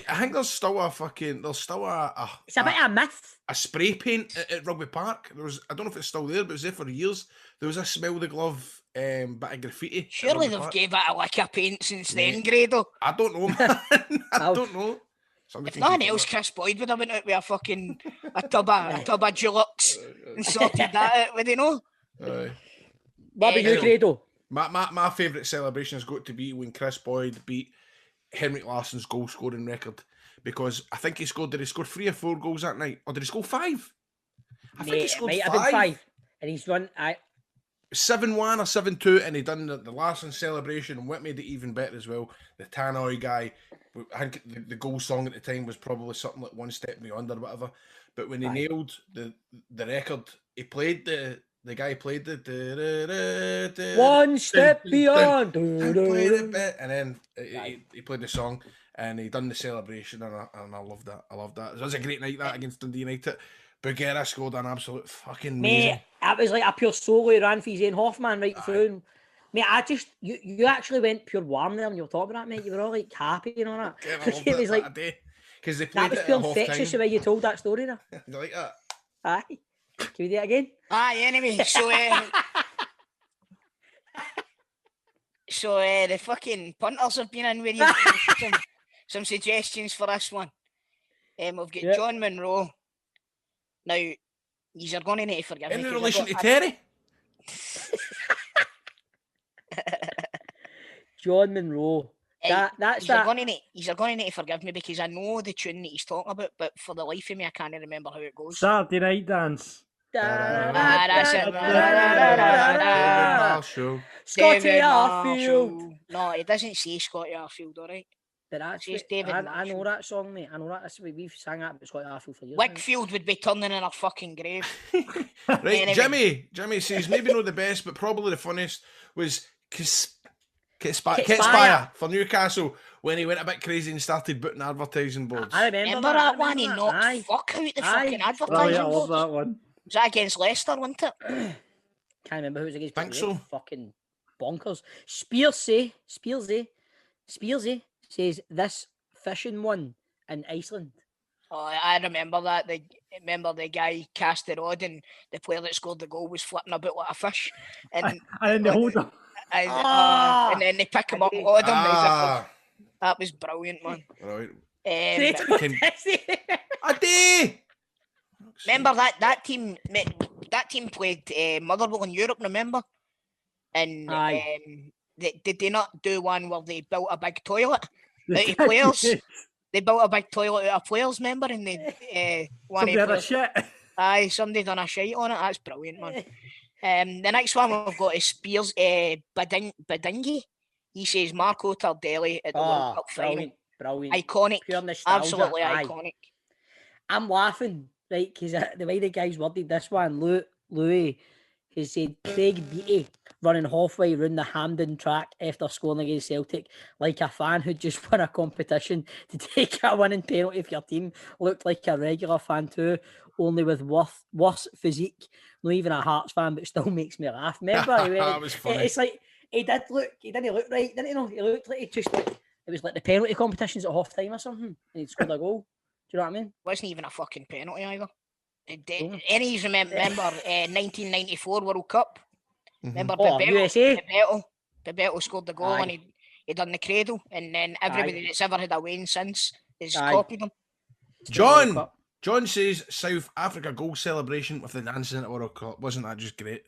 I think there's still a it's a bit of a myth. A spray paint at Rugby Park. I don't know if it's still there, but it was there for years. There was a smell the glove bit of graffiti. Surely they've gave it a lick of paint since then, Grado. I don't know, man. I don't know. If nothing else, Chris Boyd would have been out with a tub of Dulux and sorted that out, would he know? What about you, Grado? My favourite celebration has got to be when Chris Boyd beat Henrik Larsson's goal scoring record, because I think he scored 3 or 4 goals that night, or did he score 5? I think he scored 5. And he's run 7-1 or 7-2, and he done the Larsson celebration, and what made it even better as well, the Tannoy guy, I think the goal song at the time was probably something like One Step Beyond or whatever, but when he nailed the record, he played the guy played the One Step Beyond, and then he played the song, and he done the celebration, and I loved that. It was a great night that against Dundee United. Bougera scored an absolute fucking amazing. Mate, that was like a pure solo he ran for his own Hoffman right through. Mate, you actually went pure warm there when you were talking about that, mate. You were all like happy and all that. It was like because they played that was pure infectious the way you told that story there. You like that? Aye. Can we do it again? Aye, anyway, so the fucking punters have been in with you. some suggestions for this one. We've got John Monroe. Now, you're going to need to forgive me. In relation to Terry? John Monroe. That's that. You're going to need to forgive me because I know the tune that he's talking about, but for the life of me, I can't remember how it goes. Saturday Night Dance. That's it. Scotty Arfield. No, it doesn't say Scotty Arfield, alright? But actually, I know that song, mate. I know that. We've sang that about Scotty Arfield for years. Wickfield would be turning in a fucking grave. Right, anyway. Jimmy says maybe not the best, but probably the funniest was Kitspire for Newcastle when he went a bit crazy and started putting advertising boards. I remember that one. He knocked fuck out the fucking advertising boards. I love that one. Was that against Leicester, wasn't it? Can't remember who it was against. Think so. Fucking bonkers. Spearsy says this fishing one in Iceland. Oh, I remember that. Remember the guy cast the rod and the player that scored the goal was flipping about like a fish. And then they hold him. And then they pick him up and hold him. That was brilliant, man. Right. Remember that team played Motherwell in Europe, remember? And did they not do one where they built a big toilet out of players? They built a big toilet out of players, remember? And they somebody had a shit. Aye, somebody done a shite on it. That's brilliant, man. The next one we've got is Spears Badingi. He says Marco Tardelli at the World Cup final. Brilliant. Iconic. Pure nostalgia. Absolutely iconic. I'm laughing, right, because the way the guys worded this one, Louis, he said Craig Beattie running halfway around the Hampden track after scoring against Celtic like a fan who just won a competition to take a winning penalty for your team. Looked like a regular fan too, only with worse physique. Not even a Hearts fan, but still makes me laugh. Remember? That was funny. It's like, he didn't look right, didn't he? No, he looked like it was like the penalty competitions at half time or something, and he'd scored a goal. Do you know what I mean? Wasn't even a fucking penalty either. Any remember 1994 World Cup? Remember USA? Bebeto scored the goal and he done the cradle, and then everybody that's ever had a win since has copied him. John says South Africa goal celebration with the dancing at the World Cup. Wasn't that just great?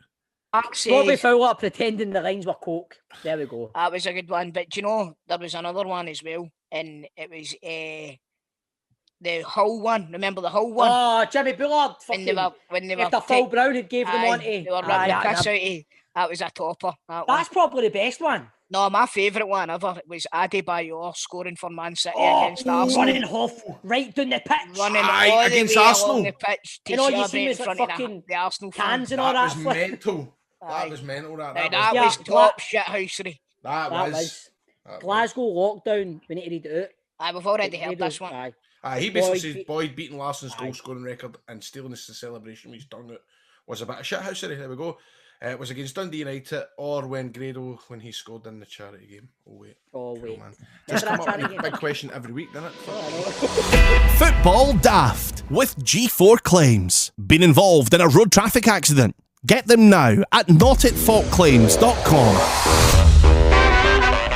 Bobby Fowler pretending the lines were coke. There we go. That was a good one. But do you know, there was another one as well, and it was the Hull one. Remember the Hull one? Oh, Jimmy Bullard. When they were after Phil Brown had gave them on to. They were ripping the piss out of. That was a topper. That's probably the best one. No, my favourite one ever was Adebayor scoring for Man City against Arsenal. Running off right down the pitch. Running all against the way Arsenal. along the pitch to And all you celebrate see was in like front fucking of the Arsenal cans fans. and all That that. was mental. That was mental. That was top shithousery. That was. Glasgow lockdown. We need to read it out. We've already heard this one. He basically says Boyd beating Larsson's goal scoring record and stealing this celebration with his tongue out was a bit of shithousery. There we go. It was against Dundee United or when Grado, when he scored in the charity game. Oh wait. Man. Just come up with a big question every week, doesn't it? Football Daft with G4 Claims. Been involved in a road traffic accident? Get them now at notitfaultclaims.com.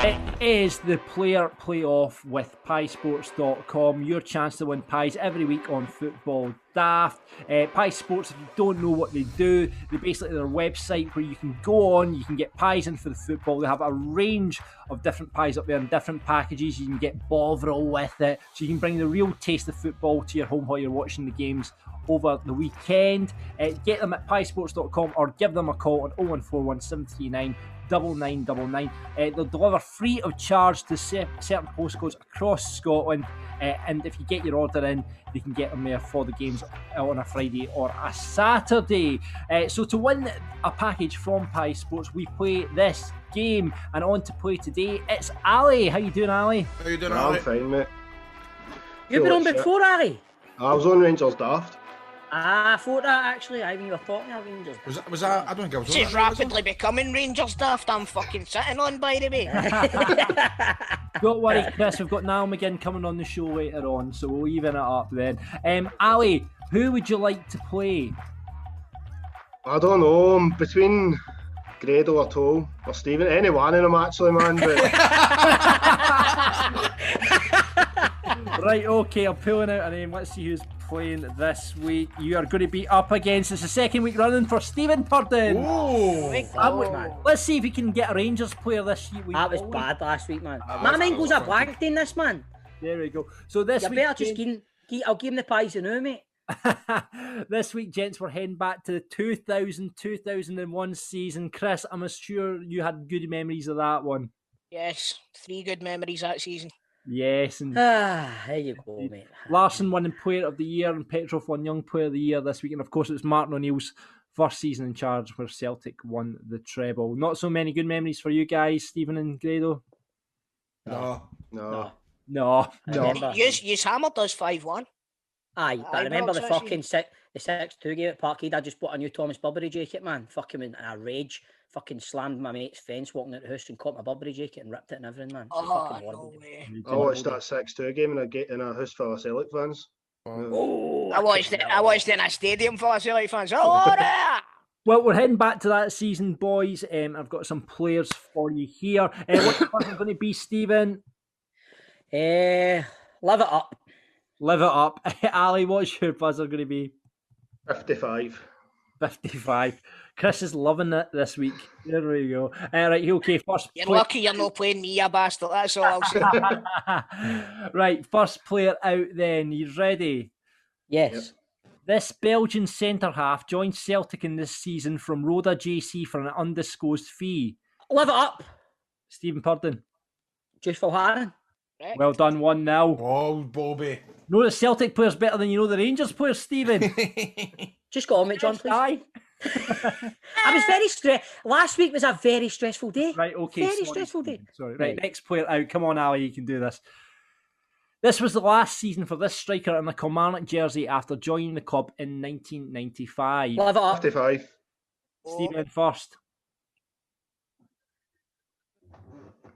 It is the player playoff with piesports.com. Your chance to win pies every week on Football Daft. Pie Sports, if you don't know what they do, they're basically their website where you can go on, you can get pies in for the football. They have a range of different pies up there in different packages. You can get Bovril with it, so you can bring the real taste of football to your home while you're watching the games over the weekend. Get them at piesports.com or give them a call on 0141 739 9999. They'll deliver free of charge to certain postcodes across Scotland, and if you get your order in, they can get them there for the games on a Friday or a Saturday. So to win a package from Pie Sports, we play this game, and on to play today, it's Ali. How you doing, Ali? How you doing, Ali? I'm fine, mate. You've been on before, Ali? I was on Rangers Daft. I thought that actually. I mean, you were talking about Rangers. Was that? I don't think I was. It's rapidly becoming Rangers Daft. I'm fucking sitting on, by the way. Don't worry, Chris. We've got Niall McGinn coming on the show later on, so we'll even it up then. Ali, who would you like to play? I don't know. Between Grado or Toll or Stephen, any one of them actually, man. But... Right, okay, I'm pulling out a name. Let's see who's playing this week. You are going to be up against, it's the second week running for Stephen Purden. Let's see if we can get a Rangers player this week. That was bad last week, man. My mind goes a blank in this, man. There we go. So this week, better just I'll give him the pies and now, mate. This week, gents, we're heading back to the 2000-2001 season. Chris, I'm sure you had good memories of that one. Yes, 3 good memories that season. Yes, and there you go, mate. Larsson won Player of the Year and Petrov won Young Player of the Year this week, and of course it was Martin O'Neill's first season in charge where Celtic won the treble. Not so many good memories for you guys, Stephen and Grado. No. You hammered us 5-1. Aye, but I remember the fucking 6-2 game at Parkhead. I just bought a new Thomas Burberry jacket, man. Fucking in a rage. Fucking slammed my mate's fence walking out the house and caught my Burberry jacket and ripped it and everything, man. Oh, no way. I watched that 6-2 game in a house full of Celtic fans. I watched it in a stadium full of Celtic fans. Well, we're heading back to that season, boys. I've got some players for you here. What's the person going to be, Stephen? Live it up. Live it up. Ali, what's your buzzer going to be? 55. 55. Chris is loving it this week. There we go. Right, okay, first. You're lucky you're not playing me, you bastard. That's all I'll say. Right, first player out then. You ready? Yes. Yep. This Belgian centre-half joined Celtic in this season from Roda JC for an undisclosed fee. Live it up. Stephen Purden. Just for Harren. Well done, 1-0. Oh, Bobby. Know the Celtic players better than you know the Rangers players, Stephen. Just go on, mate, John, please. Aye. I was very stressed. Last week was a very stressful day. Right, okay. Stressful day. Sorry. Right, next player out. Come on, Ali, you can do this. This was the last season for this striker in the Kilmarnock jersey after joining the club in 1995. Live it up. 55. Stephen first.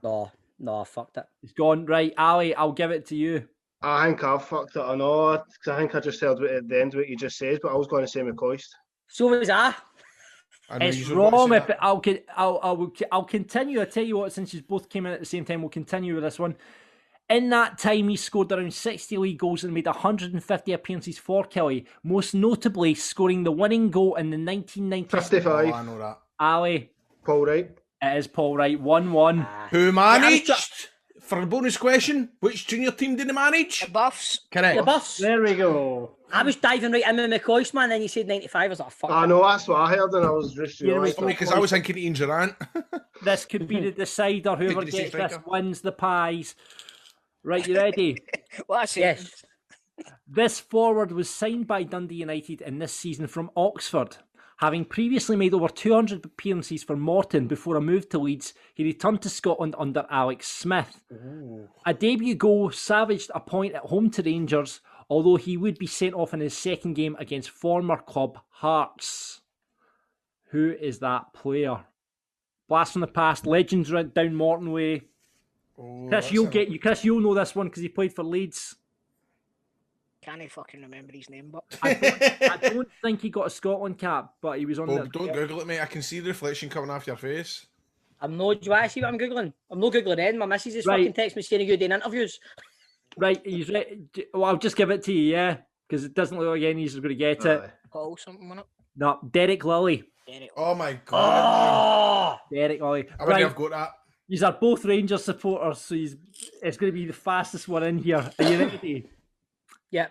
No, I fucked it. It's gone. Right, Ali, I'll give it to you. I think I've fucked it. I know. I think I just said at the end what you just said, but I was going to say McCoist. So was I. It's wrong. I'll continue. I tell you what, since you both came in at the same time, we'll continue with this one. In that time, he scored around 60 league goals and made 150 appearances for Kelly, most notably scoring the winning goal in the 1996. 55. Oh, I know that. Ali. Paul Wright. It is Paul Wright. 1-1. Who managed for a bonus question, which junior team did he manage? The Buffs. Correct. The Buffs. There we go. I was diving right in with McCoist, man, then you said 95. I was like, fuck. I know, that's what I heard, and I was just It's funny because I was thinking Ian Durant. This could be the decider. Whoever Could be the gets this striker. wins the pies. Right, you ready? What's it? Yes. This forward was signed by Dundee United in this season from Oxford. Having previously made over 200 appearances for Morton before a move to Leeds, he returned to Scotland under Alex Smith. Ooh. A debut goal savaged a point at home to Rangers, although he would be sent off in his second game against former club Hearts. Who is that player? Blast from the past, legends right down Morton Way. Oh, Chris, you'll know this one because he played for Leeds. Can't fucking remember his name, but I don't think he got a Scotland cap, but he was on Bob, don't Google it, mate. I can see the reflection coming off your face. I'm not. Do you want to see what I'm Googling? I'm not Googling Ed. My missus is Right. fucking text me saying you're doing interviews. Right, he's ready. Well, I'll just give it to you, yeah, because it doesn't look like any he's going to get it. Paul something on it. No, Derek Lilly. Oh my god. Derek Lilly. I wouldn't have got that. These are both Rangers supporters, so it's going to be the fastest one in here. Are you ready? Yeah.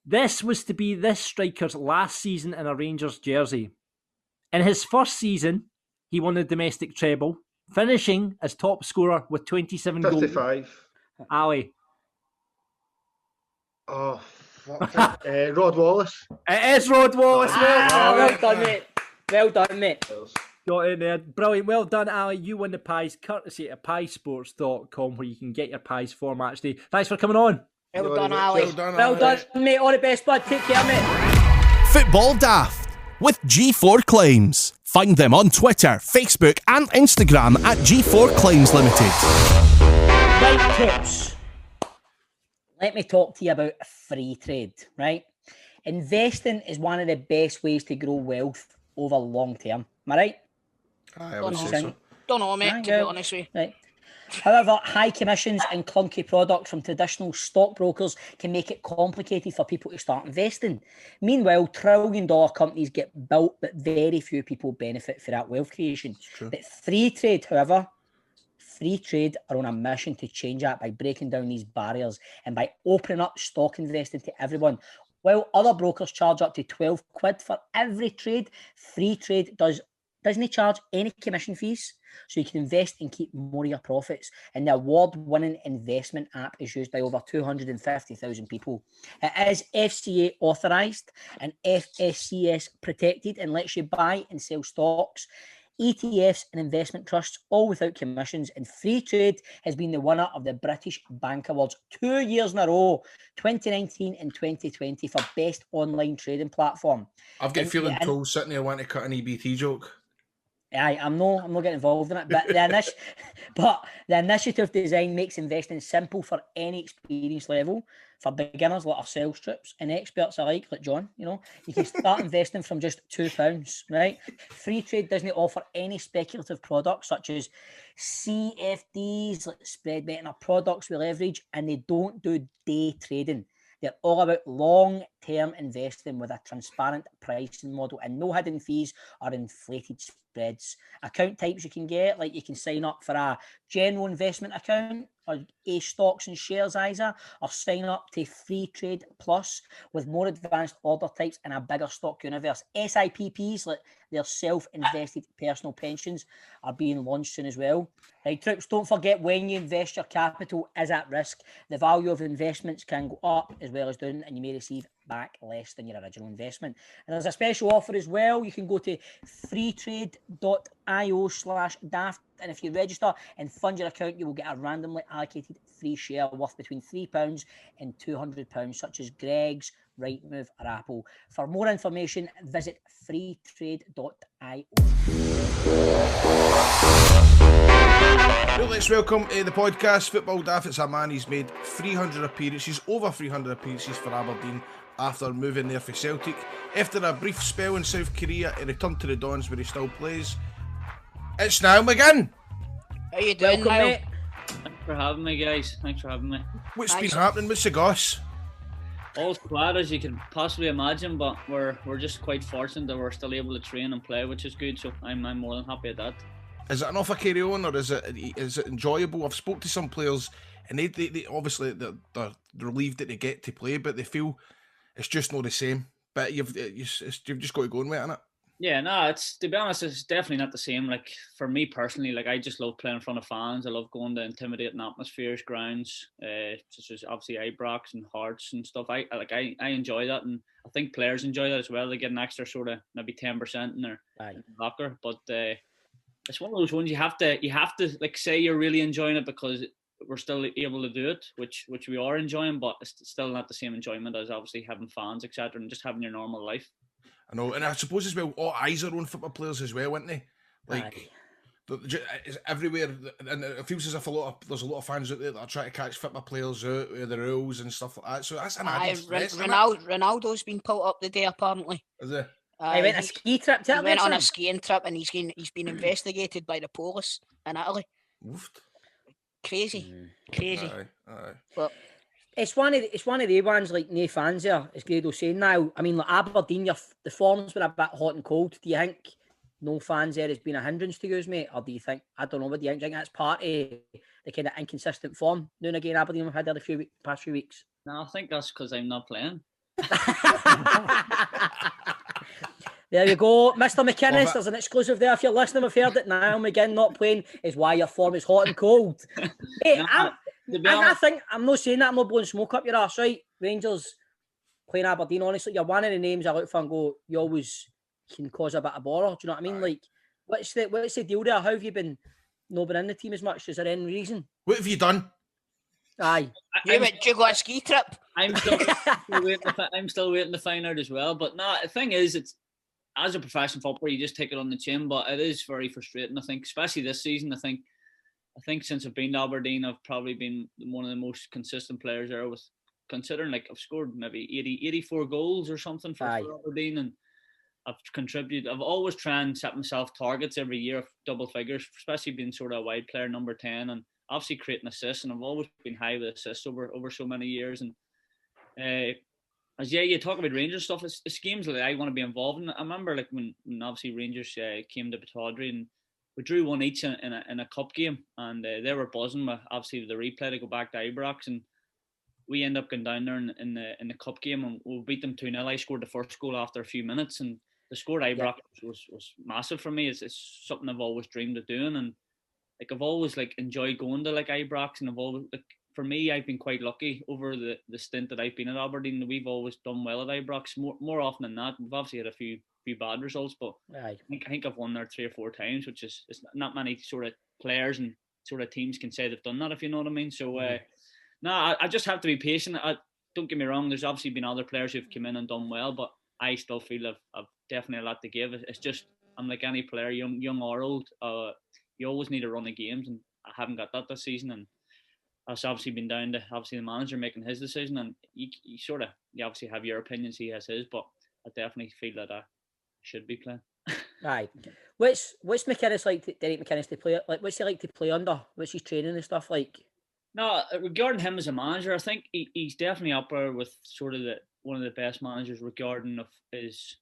This was to be this striker's last season in a Rangers jersey. In his first season, he won the domestic treble, finishing as top scorer with 27 goals. 55. Ali. Oh, fuck. Rod Wallace. It is Rod Wallace. Well done, mate. Well done, mate. Got in there. Brilliant. Well done, Ali. You win the pies courtesy of piesports.com where you can get your pies for match day. Thanks for coming on. Well done, Ali. Well done, mate. All the best, bud. Take care, mate. Football Daft with G4 Claims. Find them on Twitter, Facebook and Instagram at G4 Claims Limited. Right, tips. Let me talk to you about free trade, right? Investing is one of the best ways to grow wealth over long term. Am I right? I would say so. Don't know, mate, to be honest with you. Right. However, high commissions and clunky products from traditional stockbrokers can make it complicated for people to start investing. Meanwhile, trillion-dollar companies get built, but very few people benefit for that wealth creation. But free trade, however, free trade are on a mission to change that by breaking down these barriers and by opening up stock investing to everyone. While other brokers charge up to 12 quid for every trade, free trade doesn't charge any commission fees, so you can invest and keep more of your profits. And the award-winning investment app is used by over 250,000 people. It is FCA authorised and FSCS protected and lets you buy and sell stocks, ETFs and investment trusts, all without commissions. And free trade has been the winner of the British Bank Awards 2 years in a row, 2019 and 2020, for best online trading platform. I've got a feeling Cole's sitting there wanting to cut an EBT joke. Aye, I'm not getting involved in it. But the initiative design makes investing simple for any experience level, for beginners like ourselves, trips, and experts alike, like John. You can start investing from just £2, right? Free trade doesn't offer any speculative products such as CFDs, like spread betting, or products with leverage, and they don't do day trading. They're all about long-term investing with a transparent pricing model and no hidden fees or inflated spreads. Account types you can get, like you can sign up for a general investment account or a stocks and shares ISA, or sign up to Free Trade Plus with more advanced order types and a bigger stock universe. SIPPs, like their self-invested personal pensions, are being launched soon as well. Right, troops, don't forget, when you invest, your capital is at risk. The value of investments can go up as well as down, and you may receive back less than your original investment. And there's a special offer as well. You can go to freetrade.io/daft, and if you register and fund your account, you will get a randomly allocated free share worth between £3 and £200, such as Greg's, Rightmove or Apple. For more information, visit freetrade.io. Well, let's welcome the podcast, Football Daft. It's a man, he's made 300 appearances, over 300 appearances for Aberdeen after moving there for Celtic. After a brief spell in South Korea, he returned to the Dons where he still plays. It's Niall McGinn. How you doing, Niall? Mate. Thanks for having me, guys. Thanks for having me. What's been happening? What's the goss? All quiet as you can possibly imagine, but we're just quite fortunate that we're still able to train and play, which is good. So I'm more than happy at that. Is it enough of carry on, or is it enjoyable? I've spoke to some players, and they obviously they're relieved that they get to play, but they feel it's just not the same. But you've just got to go on with it, innit? Yeah, no, it's, to be honest, it's definitely not the same. Like, for me personally, like, I just love playing in front of fans. I love going to intimidating atmospheres, grounds, such as obviously Ibrox and Hearts and stuff. I enjoy that, and I think players enjoy that as well. They get an extra sort of maybe 10% in their locker. But it's one of those ones you have to like say you're really enjoying it because we're still able to do it, which we are enjoying, but it's still not the same enjoyment as obviously having fans, etc., and just having your normal life. I know, and I suppose as well, all eyes are on football players as well, aren't they? Like, it's everywhere, and it feels as if there's a lot of fans out there that are trying to catch football players out with the rules and stuff like that. So that's an added stress. Ronaldo's been pulled up today, apparently. Is he? He went on a ski trip. He went on a skiing trip, and he's been investigated by the police in Italy. Woofed. Crazy. Aye. But it's one of the ones like no fans there, as Grado saying now. I mean, like Aberdeen, the form's been a bit hot and cold. Do you think no fans there has been a hindrance to you, mate? Or do you think, I don't know, what do you think? Do you think that's part of the kind of inconsistent form now and again Aberdeen have had there the past few weeks? No, I think that's because I'm not playing. There you go, Mr. McInnes. There's an exclusive there. If you're listening, we've heard it. Niall McGinn not playing is why your form is hot and cold. Hey, I think, I'm not saying that, I'm not blowing smoke up your arse, right? Rangers playing Aberdeen, honestly, you're one of the names I look for and go, you always can cause a bit of bother. Do you know what I mean? Like, what's the deal there? How have you been not been in the team as much? Is there any reason? What have you done? Aye. You got a ski trip? I'm still waiting to find out as well. But no, the thing is, it's, as a professional footballer, you just take it on the chin, but it is very frustrating. I think, especially this season, I think since I've been to Aberdeen, I've probably been one of the most consistent players there. With considering, like, I've scored maybe 84 goals or something for Aberdeen, and I've contributed. I've always tried and set myself targets every year of double figures, especially being sort of a wide player, number 10, and obviously creating assists. And I've always been high with assists over so many years. And you talk about Rangers stuff. It's games that I want to be involved in. I remember, like, when obviously Rangers came to Pittodrie and we drew one each in a cup game, and they were buzzing with obviously the replay to go back to Ibrox, and we end up going down there in the cup game and we beat them 2-0. I scored the first goal after a few minutes, and the score at Ibrox was massive for me. It's something I've always dreamed of doing, and like I've always like enjoyed going to like Ibrox, and I've always, like, for me, I've been quite lucky over the stint that I've been at Aberdeen. We've always done well at Ibrox, more often than not. We've obviously had a few bad results, but I think I've won there 3 or 4 times, which is not many sort of players and sort of teams can say they've done that, if you know what I mean. So, I just have to be patient. Don't get me wrong, there's obviously been other players who've come in and done well, but I still feel I've definitely a lot to give. It's just, I'm like any player, young or old, you always need to run the games, and I haven't got that this season, and that's obviously been down to obviously the manager making his decision, and you obviously have your opinions, he has his, but I definitely feel that I should be playing. Right. What's McInnes like? Derek McInnes to play? Like, what's he like to play under? What's his training and stuff like? No, regarding him as a manager, I think he's definitely up there with sort of one of the best managers regarding of his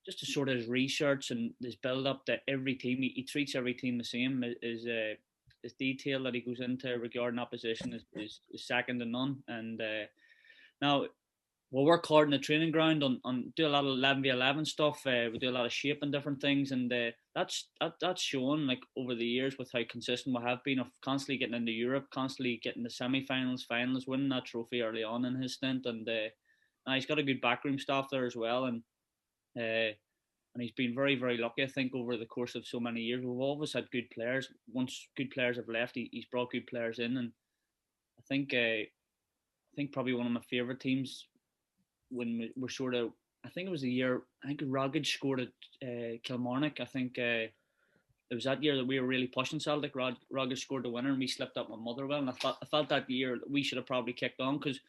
just sort of his research and his build up to every team. He treats every team the same. His detail that he goes into regarding opposition is second to none. And now we'll work hard in the training ground on do a lot of 11v11 stuff. We do a lot of shape and different things, and that's shown like over the years with how consistent we have been of constantly getting into Europe, constantly getting the semi-finals, finals, winning that trophy early on in his stint. And now he's got a good backroom staff there as well, and he's been very, very lucky, I think, over the course of so many years. We've always had good players. Once good players have left, he's brought good players in, and I think probably one of my favourite teams when we were sort of, I think it was the year, I think Rogic scored at Kilmarnock. I think it was that year that we were really pushing Celtic. Rogic scored the winner and we slipped up with Motherwell, and I felt that year we should have probably kicked on, because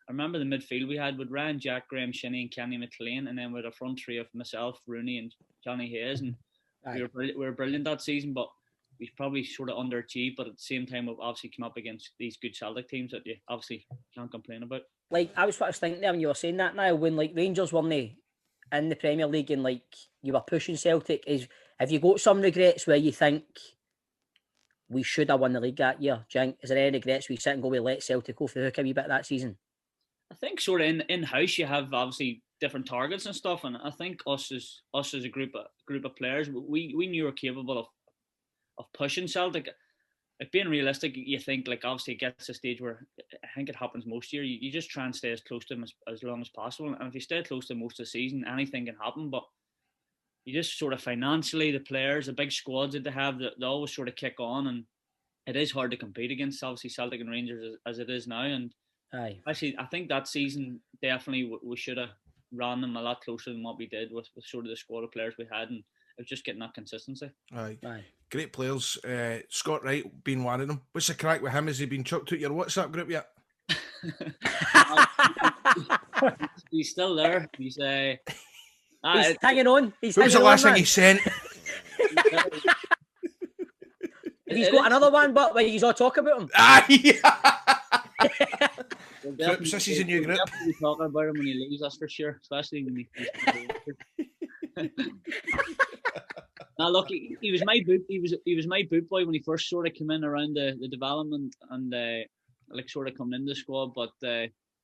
I remember the midfield we had with Ryan Jack, Graham Shinney and Kenny McLean, and then with a front three of myself, Rooney and Johnny Hayes, and we were brilliant that season, but we probably sort of underachieved. But at the same time, we've obviously come up against these good Celtic teams that you obviously can't complain about. Like, I was thinking there when you were saying that now, when like Rangers weren't in the Premier League and like you were pushing Celtic, is Have you got some regrets where you think we should have won the league that year? Is there any regrets we sit and go, we let Celtic go for the hook a wee bit that season? I think sort of in-house you have obviously different targets and stuff, and I think us as a group of players, we knew we were capable of pushing Celtic. Like, being realistic, you think, like, obviously it gets to a stage where I think it happens most year. You just try and stay as close to them as long as possible, and if you stay close to them most of the season, anything can happen. But you just sort of financially, the players, the big squads that they have, they always sort of kick on, and it is hard to compete against obviously Celtic and Rangers as it is now. And actually, I think that season definitely we should have ran them a lot closer than what we did with sort of the squad of players we had, and it was just getting that consistency. Aye. Great players. Scott Wright being one of them. What's the crack with him? Has he been chucked out your WhatsApp group yet? He's still there. He's hanging on. What was the last thing he sent? He's got another one, but when he's all talk about him. Groups, this is a new group. We'll be talking about him when he leaves us for sure, especially when he. Now look, he was my boot. He was my boot boy when he first sort of came in around the development and like sort of coming into the squad. But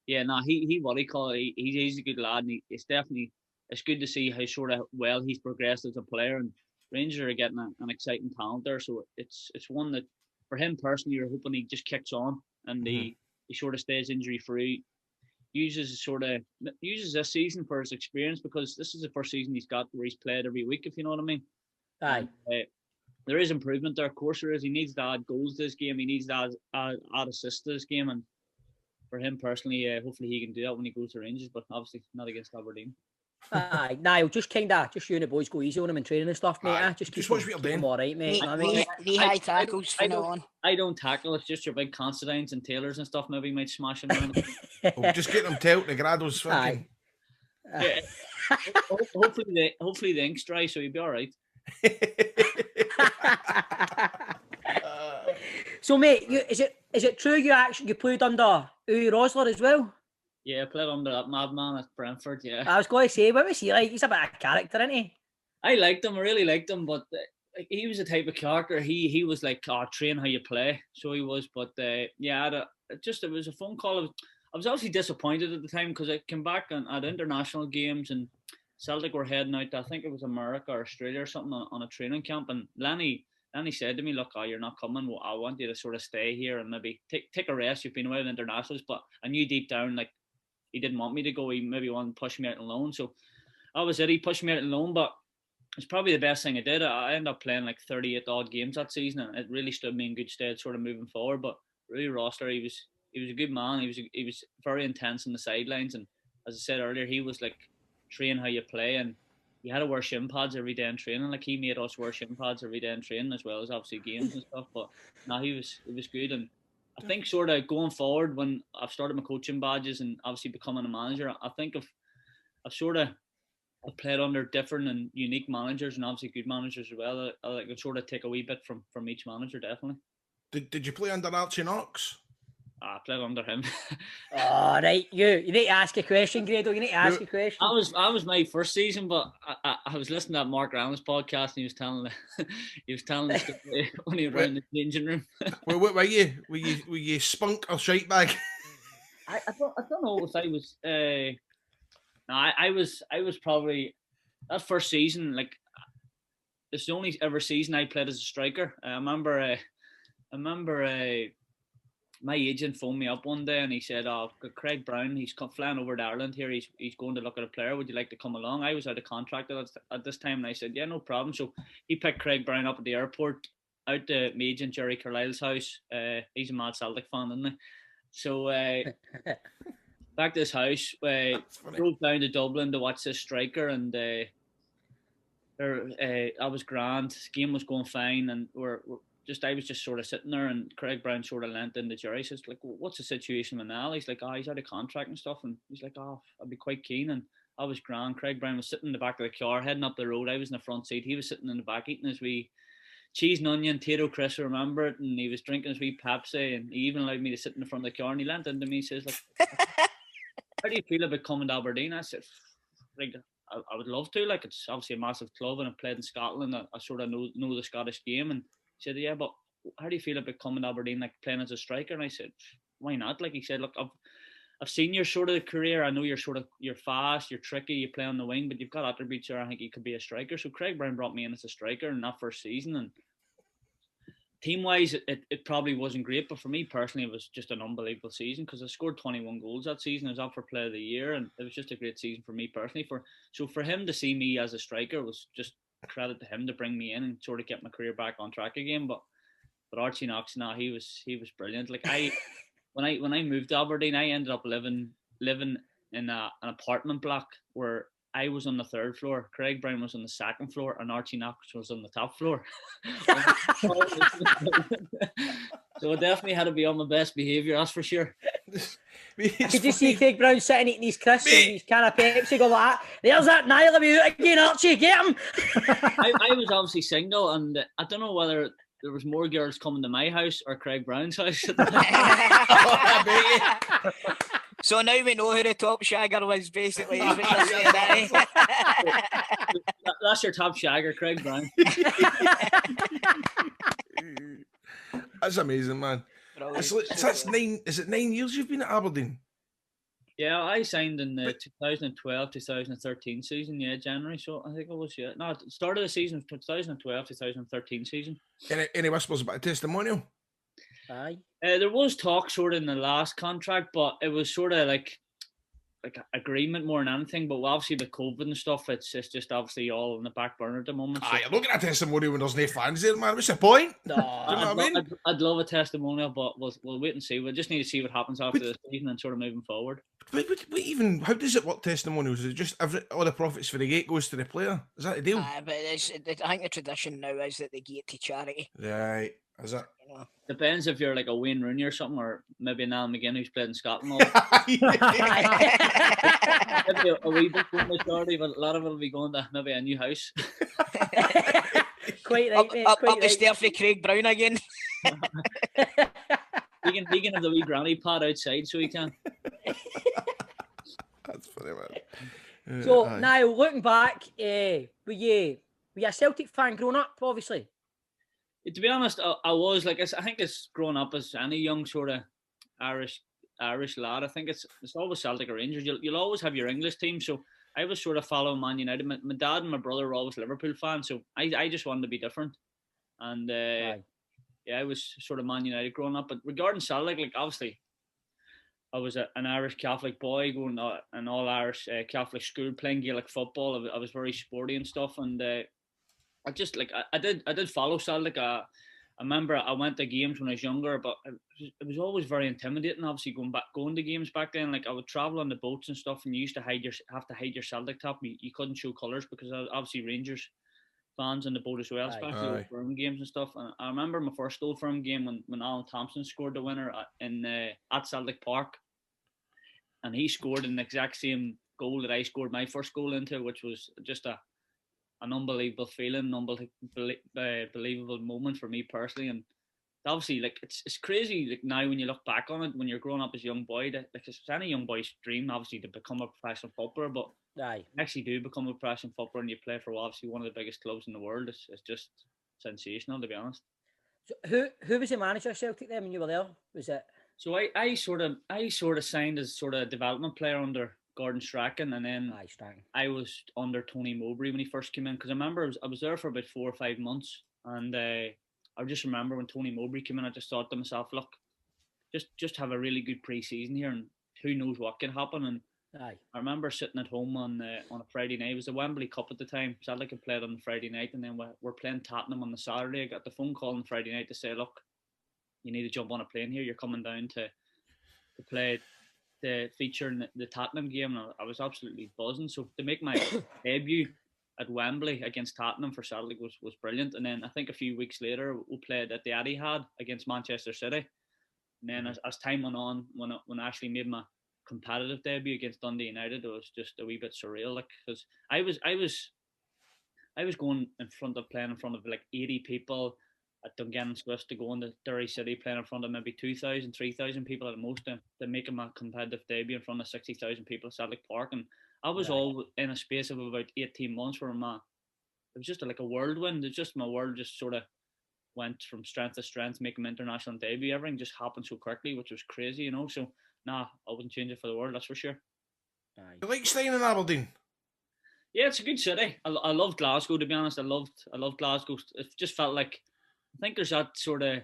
he what he call it. He's a good lad, and it's good to see how sort of well he's progressed as a player. And Rangers are getting an exciting talent there, so it's one that for him personally, you're hoping he just kicks on and he sort of stays injury free. Uses this season for his experience, because this is the first season he's got where he's played every week, if you know what I mean. Aye. There is improvement there, of course there is. He needs to add goals to this game. He needs to add assists to this game, and for him personally, hopefully he can do that when he goes to Rangers, but obviously not against Aberdeen. Aye, Niall, just you and the boys go easy on him in training and stuff, mate. Just watch what you're doing. All right, mate. Knee-high tackles from now on. I don't tackle. It's just your big Constantines and Taylors and stuff. Maybe might smash him around. Just get them tailed. The Grado's fucking. Yeah. Hopefully the ink's dry, so you'll be all right. So, mate, is it true you played under Uwe Rosler as well? Yeah, I played under that madman at Brentford, yeah. I was going to say, what was he like? He's a bit of a character, isn't he? I liked him. I really liked him, but he was a type of character. He was like, train how you play. So he was, but it was a phone call. I was obviously disappointed at the time because I came back at international games and Celtic were heading out to, I think it was America or Australia or something on a training camp. And Lenny said to me, look, you're not coming. Well, I want you to sort of stay here and maybe take a rest. You've been away with internationals, but I knew deep down, like, he didn't want me to go. He maybe wanted to push me out on loan. So that was it. He pushed me out on loan, but it's probably the best thing I did. I ended up playing like 38 odd games that season, and it really stood me in good stead sort of moving forward. But really, Rosler, he was a good man. He was very intense on the sidelines, and as I said earlier, he was like, train how you play, and you had to wear shin pads every day in training. Like, he made us wear shin pads every day in training as well as obviously games and stuff. But no, it was good. And I think sort of going forward, when I've started my coaching badges and obviously becoming a manager, I think I've played under different and unique managers and obviously good managers as well. I can sort of take a wee bit from each manager, definitely. Did you play under Archie Knox? I played under him. Oh, right. You need to ask a question, Grado. You need to ask a question. I was my first season, but I was listening to Mark Randall's podcast and he was telling the story when he was in the changing room. Well, what were you? Were you spunk or shite bag? I don't know if I was. I was probably that first season. Like, it's the only ever season I played as a striker. I remember my agent phoned me up one day and he said, Craig Brown, he's flying over to Ireland here. He's going to look at a player. Would you like to come along? I was out of contract at this time and I said, yeah, no problem. So he picked Craig Brown up at the airport out to my agent Jerry Carlisle's house. He's a mad Celtic fan, isn't he? So back to his house, drove down to Dublin to watch this striker, and I was grand. The game was going fine, and I was just sort of sitting there, and Craig Brown sort of leant into Jerry. Says, like, what's the situation with Niall? He's like, he's out of contract and stuff, and he's like, I'd be quite keen. And I was grand. Craig Brown was sitting in the back of the car, heading up the road. I was in the front seat. He was sitting in the back eating his wee cheese and onion, Tato Chris, I remember it, and he was drinking his wee Pepsi, and he even allowed me to sit in the front of the car, and he leant into me and says, like, how do you feel about coming to Aberdeen? I said, like, I would love to. Like, it's obviously a massive club, and I've played in Scotland. I sort of know the Scottish game. And he said, yeah, but how do you feel about coming to Aberdeen, like playing as a striker? And I said, why not? Like, he said, look, I've seen your sort of career. I know you're fast, you're tricky, you play on the wing, but you've got attributes there. I think you could be a striker. So Craig Brown brought me in as a striker in that first season, and team-wise, it probably wasn't great, but for me personally, it was just an unbelievable season because I scored 21 goals that season. I was up for Player of the Year, and it was just a great season for me personally. So for him to see me as a striker was just credit to him to bring me in and sort of get my career back on track again. But Archie Knox, he was brilliant. Like when I moved to Aberdeen, I ended up living in an apartment block where I was on the 3rd floor, Craig Brown was on the 2nd floor, and Archie Knox was on the top floor. So I definitely had to be on my best behaviour, that's for sure. Did you see Craig Brown sitting eating his crisps and his can of Pepsi go like that? There's that Niall again, Archie, get him! I was obviously single, and I don't know whether there was more girls coming to my house or Craig Brown's house. So now we know who the top shagger was, basically. Is what you're saying, That's your top shagger, Craig Brown. That's amazing, man. That's 9. Is it 9 years you've been at Aberdeen? Yeah, I signed in the 2012-2013 season, January. So I think it was, No, start of the season, 2012-2013 season. Any whispers about a testimonial? Aye. There was talk sort of in the last contract, but it was sort of like agreement more than anything. But obviously with COVID and stuff, it's just obviously all in the back burner at the moment. So. You're looking at a testimonial when there's no fans there, man. What's the point? No, do you know what I mean? I'd love a testimonial, but we'll wait and see. We just need to see what happens after the season and sort of moving forward. But how does it work, testimonials? Is it just all the profits for the gate goes to the player? Is that the deal? But I think the tradition now is that they give it to charity. Right. Is it? Depends if you're like a Wayne Rooney or something, or maybe Niall McGinn who's played in Scotland. Maybe a wee bit going to charity, but a lot of it will be going to maybe a new house. Quite right, mate. Up the stair for Craig Brown again. He can have the wee granny pad outside so he can. That's funny, man. So Niall, looking back, were you a Celtic fan growing up? Obviously. To be honest, I was like, I think it's growing up as any young sort of Irish lad. I think it's always Celtic or Rangers. You'll always have your English team. So I was sort of following Man United. My dad and my brother were always Liverpool fans, so I just wanted to be different. And I was sort of Man United growing up. But regarding Celtic, like obviously, I was an Irish Catholic boy going to an all Irish Catholic school playing Gaelic football. I was very sporty and stuff, and I just like I did follow Celtic. I remember I went to games when I was younger, but it was always very intimidating. Obviously, going to games back then, like I would travel on the boats and stuff, and you used to have to hide your Celtic top. You couldn't show colours because obviously Rangers fans on the boat as well, especially Old Firm games and stuff. And I remember my first Old Firm game when Alan Thompson scored the winner at Celtic Park, and he scored an exact same goal that I scored my first goal into, which was just an unbelievable feeling, believable moment for me personally. And obviously, like it's crazy. Like now, when you look back on it, when you're growing up as a young boy, like it's any young boy's dream, obviously, to become a professional footballer. But you actually do become a professional footballer, and you play for obviously one of the biggest clubs in the world. It's just sensational, to be honest. So who was the manager of Celtic then when you were there? Was it? So I sort of signed as sort of a development player under Gordon Strachan, and then I was under Tony Mowbray when he first came in, because I remember I was there for about 4 or 5 months, and I just remember when Tony Mowbray came in, I just thought to myself, look, just have a really good pre-season here, and who knows what can happen. And I remember sitting at home on a Friday night. It was the Wembley Cup at the time. Celtic had played on the Friday night, and then we're playing Tottenham on the Saturday. I got the phone call on Friday night to say, look, you need to jump on a plane here. You're coming down to play the feature in the Tottenham game. And I was absolutely buzzing. So to make my debut at Wembley against Tottenham for Celtic was brilliant. And then I think a few weeks later we played at the Etihad against Manchester City. And then as time went on, when I actually made my competitive debut against Dundee United, it was just a wee bit surreal, like, because I was going playing in front of like 80 people at Dungannon Swiss, to go into Derry City playing in front of maybe 2,000, 3,000 people at the most, to making my competitive debut in front of 60,000 people at Celtic Park. And I was all in a space of about 18 months where it was just like a whirlwind. My world just sort of went from strength to strength, making my international debut. Everything just happened so quickly, which was crazy, you know. So, I wouldn't change it for the world, that's for sure. You like staying in Aberdeen? Yeah, it's a good city. I love Glasgow, to be honest. I love Glasgow. It just felt like, I think there's that sort of, I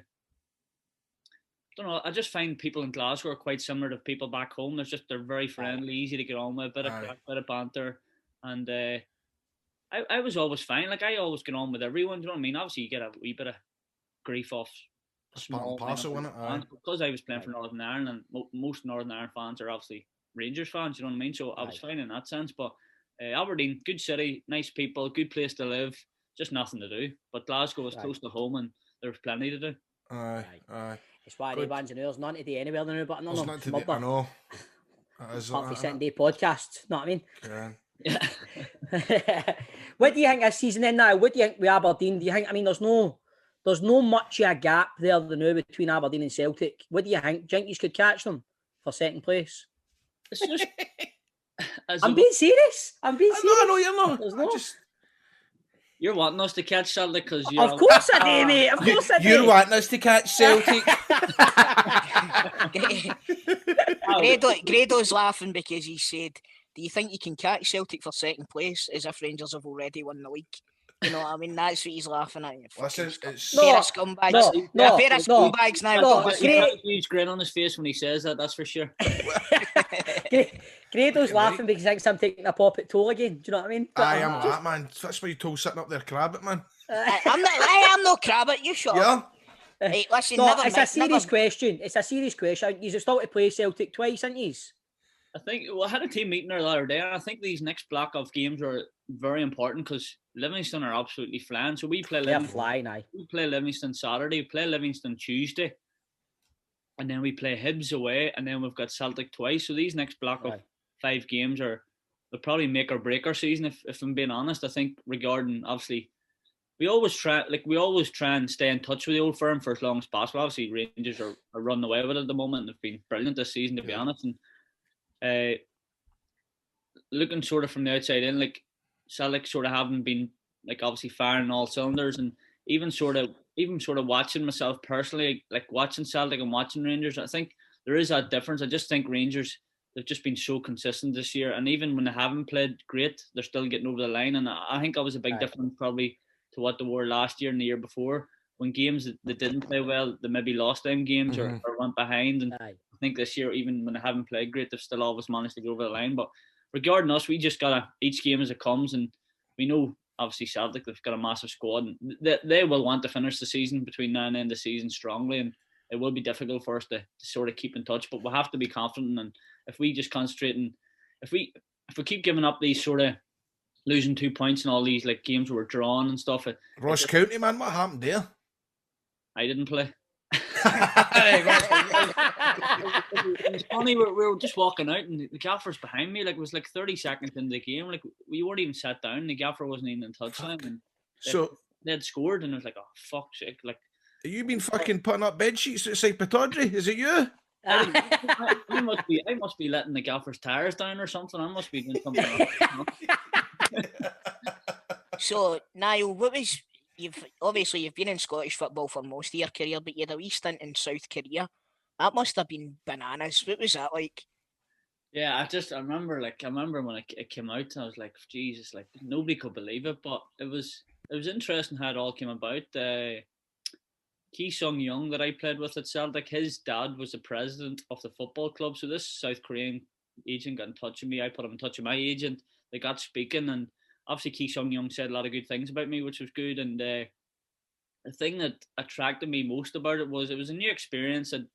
don't know, I just find people in Glasgow are quite similar to people back home. They're very friendly, easy to get on with, a bit of crack, bit of banter. And I was always fine. Like, I always get on with everyone, do you know what I mean? Obviously, you get a wee bit of grief off small parcel, isn't it? Because I was playing for Northern Ireland, and most Northern Ireland fans are obviously Rangers fans, you know what I mean? So I was fine in that sense. But Aberdeen, good city, nice people, good place to live, just nothing to do. But Glasgow is close to home, and there's plenty to do. Aye. It's why the bands and there's none to do anywhere now, but no, I know. Apart from Second Day podcast, know what I mean? Yeah. What do you think this season then now? What do you think with Aberdeen? Do you think, I mean, there's no much of a gap there now between Aberdeen and Celtic. What do you think? Do you think you could catch them for second place? It's just... I'm being serious. No, you're not. You're wanting us to catch Celtic because you're... Of course I do, mate. Of course I do. You're wanting us to catch Celtic. Grado's laughing because he said, do you think you can catch Celtic for second place as if Rangers have already won the league? You know what I mean? That's what he's laughing at. Listen, it's... pair of scumbags. Pair of scumbags now. A huge grin on his face when he says that, that's for sure. Grado's laughing because he thinks I'm taking a pop at Toll again. Do you know what I mean? I am that, man. That's why you told sitting up there crabbit, man. I am no crabbit, you sure? Yeah. Hey, listen, it's a serious question. It's a serious question. You've still to play Celtic twice, haven't you? I think, I had a team meeting there the other day, and I think these next block of games are very important because Livingston are absolutely flying. So we play Livingston. We play Livingston Saturday, we play Livingston Tuesday, and then we play Hibs away, and then we've got Celtic twice. So these next block of 5 games they'll probably make or break our season. If I'm being honest, I think regarding obviously. We always try and stay in touch with the old firm for as long as possible. Obviously, Rangers are running away with it at the moment. They've been brilliant this season, to be honest. And looking sort of from the outside in, like Celtic sort of haven't been like obviously firing all cylinders, and even sort of watching myself personally, like watching Celtic and watching Rangers, I think there is that difference. I just think Rangers, they've just been so consistent this year, and even when they haven't played great, they're still getting over the line. And I think that was a big difference probably to what they were last year and the year before. When games that didn't play well, they maybe lost them games or went behind. And I think this year, even when they haven't played great, they've still always managed to go over the line. But regarding us, we just gotta each game as it comes, and we know obviously Celtic, they've got a massive squad, and they will want to finish the season between now and the end of the season strongly, and it will be difficult for us to sort of keep in touch. But we'll have to be confident, and if we just concentrate and if we keep giving up these sort of losing 2 points in all these like games were drawn and stuff. Ross County, man, what happened there? I didn't play. It was funny. We were just walking out, and the gaffer's behind me. Like it was like 30 seconds into the game. Like we weren't even sat down. And the gaffer wasn't even in touchline, and they had scored, and it was like, oh fuck's sake! Like, have you been fucking putting up bed sheets outside Pittodrie? Is it you? I must be letting the gaffer's tires down or something. I must be doing something else. So, Niall, you've been in Scottish football for most of your career, but you had a wee stint in South Korea. That must have been bananas. What was that like? Yeah, I remember when it came out, and I was like, Jesus, like nobody could believe it. But it was interesting how it all came about. Ki Sung Young that I played with at Celtic, his dad was the president of the football club. So this South Korean agent got in touch with me. I put him in touch with my agent. They got speaking, and obviously Ki Sung Young said a lot of good things about me, which was good. And the thing that attracted me most about it was a new experience. And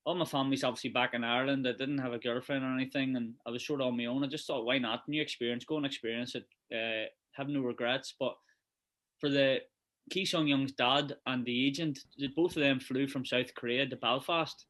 all my family's obviously back in Ireland. I didn't have a girlfriend or anything, and I was sort of on my own. I just thought, why not? New experience, go and experience it. Have no regrets. But for the Ki Sung Young's dad and the agent, both of them flew from South Korea to Belfast.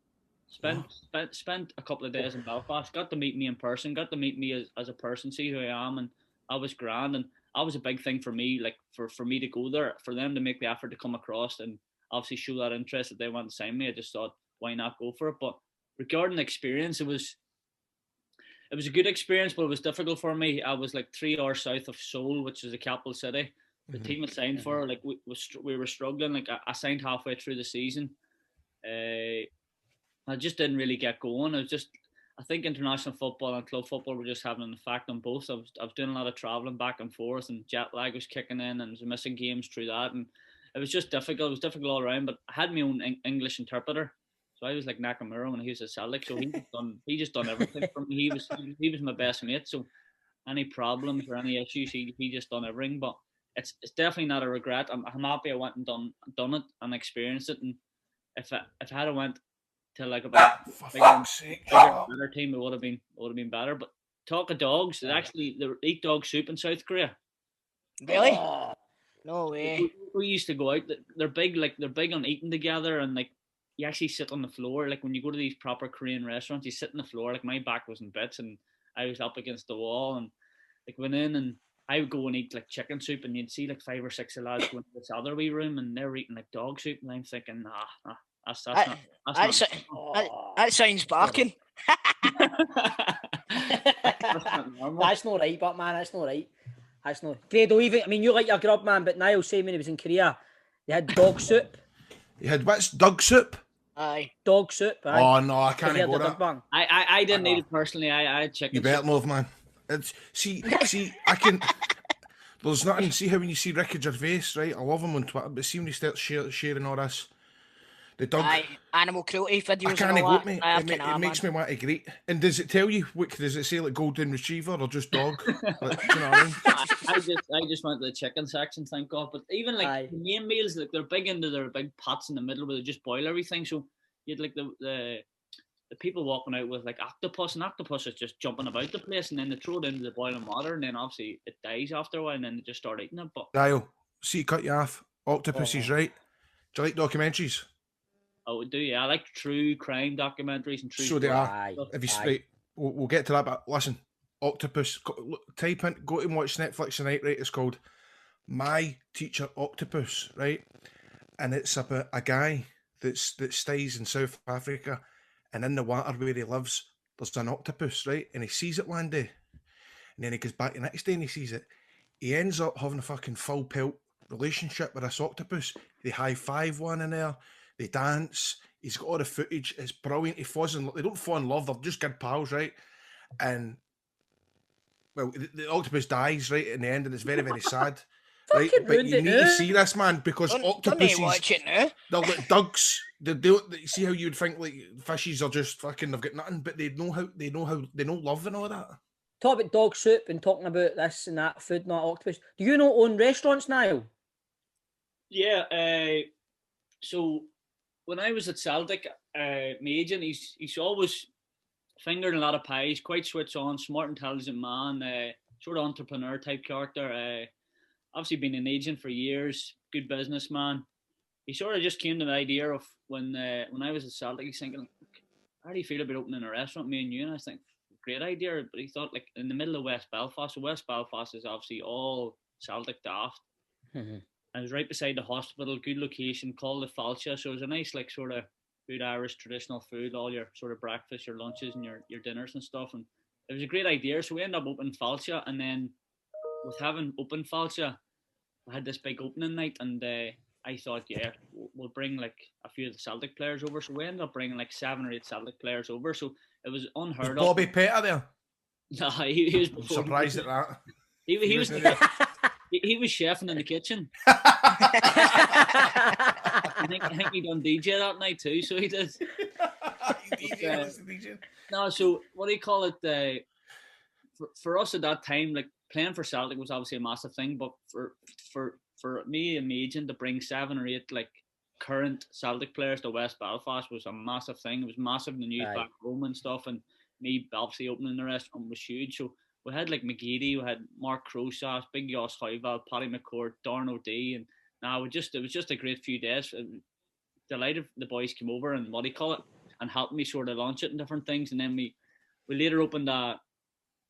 Spent a couple of days in Belfast. Got to meet me in person. Got to meet me as a person, see who I am, and I was grand. And that was a big thing for me, like for me to go there, for them to make the effort to come across and obviously show that interest that they want to sign me. I just thought, why not go for it? But regarding the experience, it was it was a good experience, but it was difficult for me. I was like 3 hours south of Seoul, which is the capital city. The team I signed for, like we were struggling. Like I signed halfway through the season. I just didn't really get going. I think international football and club football were just having an effect on both. I was doing a lot of traveling back and forth, and jet lag was kicking in, and I was missing games through that, and it was just difficult. It was difficult all around. But I had my own English interpreter, so I was like Nakamura when he was at Celtic. So he just done everything for me. He was my best mate. So any problems or any issues, he just done everything. But it's definitely not a regret. I'm happy I went and done it and experienced it. And if I had went to like a better team, it would have been better. But talk of dogs, they eat dog soup in South Korea. Really? No way. We used to go out. They're big on eating together, and like you actually sit on the floor. Like when you go to these proper Korean restaurants, you sit on the floor. Like my back was in bits, and I was up against the wall, and like went in, and I would go and eat like chicken soup, and you'd see like 5 or 6 of lads go into this other wee room, and they're eating like dog soup, and I'm thinking, nah. That sounds barking. That's not right, but man, that's not right. That's not. Grado, even I mean, you like your grub, man, but Niall saying when he was in Korea, they had dog soup. You had what's dog soup? Aye, dog soup. Aye. Oh no, I can't go that. I didn't eat it personally. I had chicken. You better love, man. It's see, I can. There's nothing. See how when you see Ricky Gervais, right? I love him on Twitter, but see when he starts sharing all this. The dog animal cruelty videos. I can't go, mate. It makes me want to grate. And does it tell you? Does it say like golden retriever or just dog? Like, do you know what I mean? I just went to the chicken section, thank God. But even like the main meals, like they're big into their big pots in the middle where they just boil everything. So you'd like the people walking out with like octopus, and octopus is just jumping about the place, and then they throw it into the boiling water, and then obviously it dies after a while, and then they just start eating it. But Niall, see, cut you off. Octopus is right. Do you like documentaries? I would do, yeah. I like true crime documentaries and true. So they are. If you right, we'll get to that. But listen, Octopus. Type in, go and watch Netflix tonight. Right, it's called My Teacher Octopus. Right, and it's about a guy that stays in South Africa, and in the water where he lives, there's an octopus. Right, and he sees it one day, and then he goes back the next day and he sees it. He ends up having a fucking full pelt relationship with this octopus. They high five one in there. They dance. He's got all the footage. It's brilliant. They don't fall in love. They're just good pals, right? And well, the octopus dies right in the end, and it's very, very sad. Right? But you need to see this, man, because octopuses, they're like ducks. They see how you'd think like fishes are just fucking. They've got nothing, but they know love and all that. Talk about dog soup and talking about this and that food, not octopus. Do you know own restaurants now? Yeah. So. When I was at Celtic, my agent, he's always fingered a lot of pies, quite switched on, smart, intelligent man, sort of entrepreneur type character. Obviously been an agent for years, good businessman. He sort of just came to the idea of when I was at Celtic, he's thinking, how do you feel about opening a restaurant, me and you? And I was thinking, great idea. But he thought like in the middle of West Belfast. So West Belfast is obviously all Celtic daft. Mm-hmm. I was right beside the hospital, good location, called the Falcha. So it was a nice, like, sort of good Irish traditional food, all your sort of breakfast, your lunches, and your dinners and stuff. And it was a great idea. So we ended up opening Falcha. And then with having opened Falcha, I had this big opening night. And I thought, yeah, we'll bring like a few of the Celtic players over. So we ended up bringing like 7 or 8 Celtic players over. So it was unheard of. Bobby Petter there? No, he was before. I'm surprised at that. He was... He was chefing in the kitchen. I think he done DJ that night too, so he did. No, so what do you call it? For us at that time, like playing for Celtic was obviously a massive thing, but for me and my agent to bring 7 or 8 like current Celtic players to West Belfast was a massive thing. It was massive in the news back home and stuff, and me obviously opening the restaurant was huge. So we had like McGeady, we had Mark Crosas, Big Jos Hoival, Paddy McCord, Darren O'Dea, and it was just a great few days. Delighted the boys came over and what do you call it, and helped me sort of launch it and different things. And then we later opened a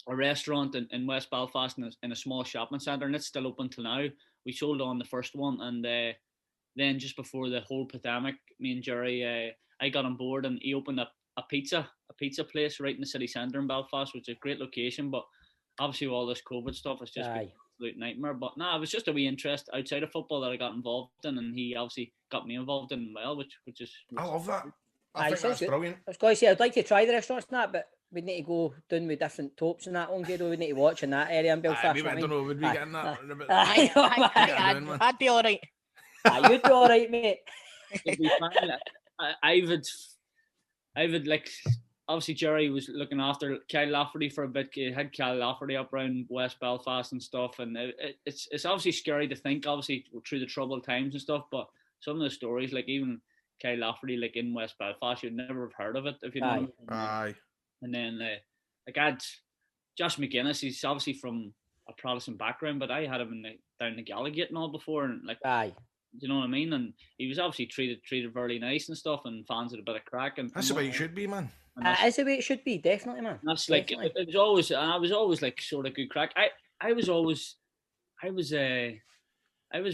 restaurant in West Belfast in a small shopping centre, and it's still open till now. We sold on the first one, and then just before the whole pandemic, me and Jerry, I got on board, and he opened up a pizza place right in the city centre in Belfast, which is a great location. But obviously, with all this COVID stuff, it's just been an absolute nightmare. But it was just a wee interest outside of football that I got involved in, and he obviously got me involved in well, which is. I love that. I think that's brilliant. I was going to say I'd like to try the restaurants and that, but we'd need to go down with different tops and that one, Gado. We'd need to watch in that area in Belfast. I don't know, would we get in that? I'd be all right. You'd be all right, mate. It'd be fine. I would like. Obviously, Jerry was looking after Kyle Lafferty for a bit. He had Kyle Lafferty up around West Belfast and stuff, and it's obviously scary to think, obviously through the troubled times and stuff. But some of the stories, like even Kyle Lafferty, like in West Belfast, you'd never have heard of it if you know. Aye. And then like I had Josh McGuinness. He's obviously from a Protestant background, but I had him down the Gallagate and all before, and like. Aye. Do you know what I mean? And he was obviously treated very nice and stuff, and fans had a bit of crack. And that's the way it should be, man. That's the way it should be, definitely, man. That's like it was always. I was always like sort of good crack. I was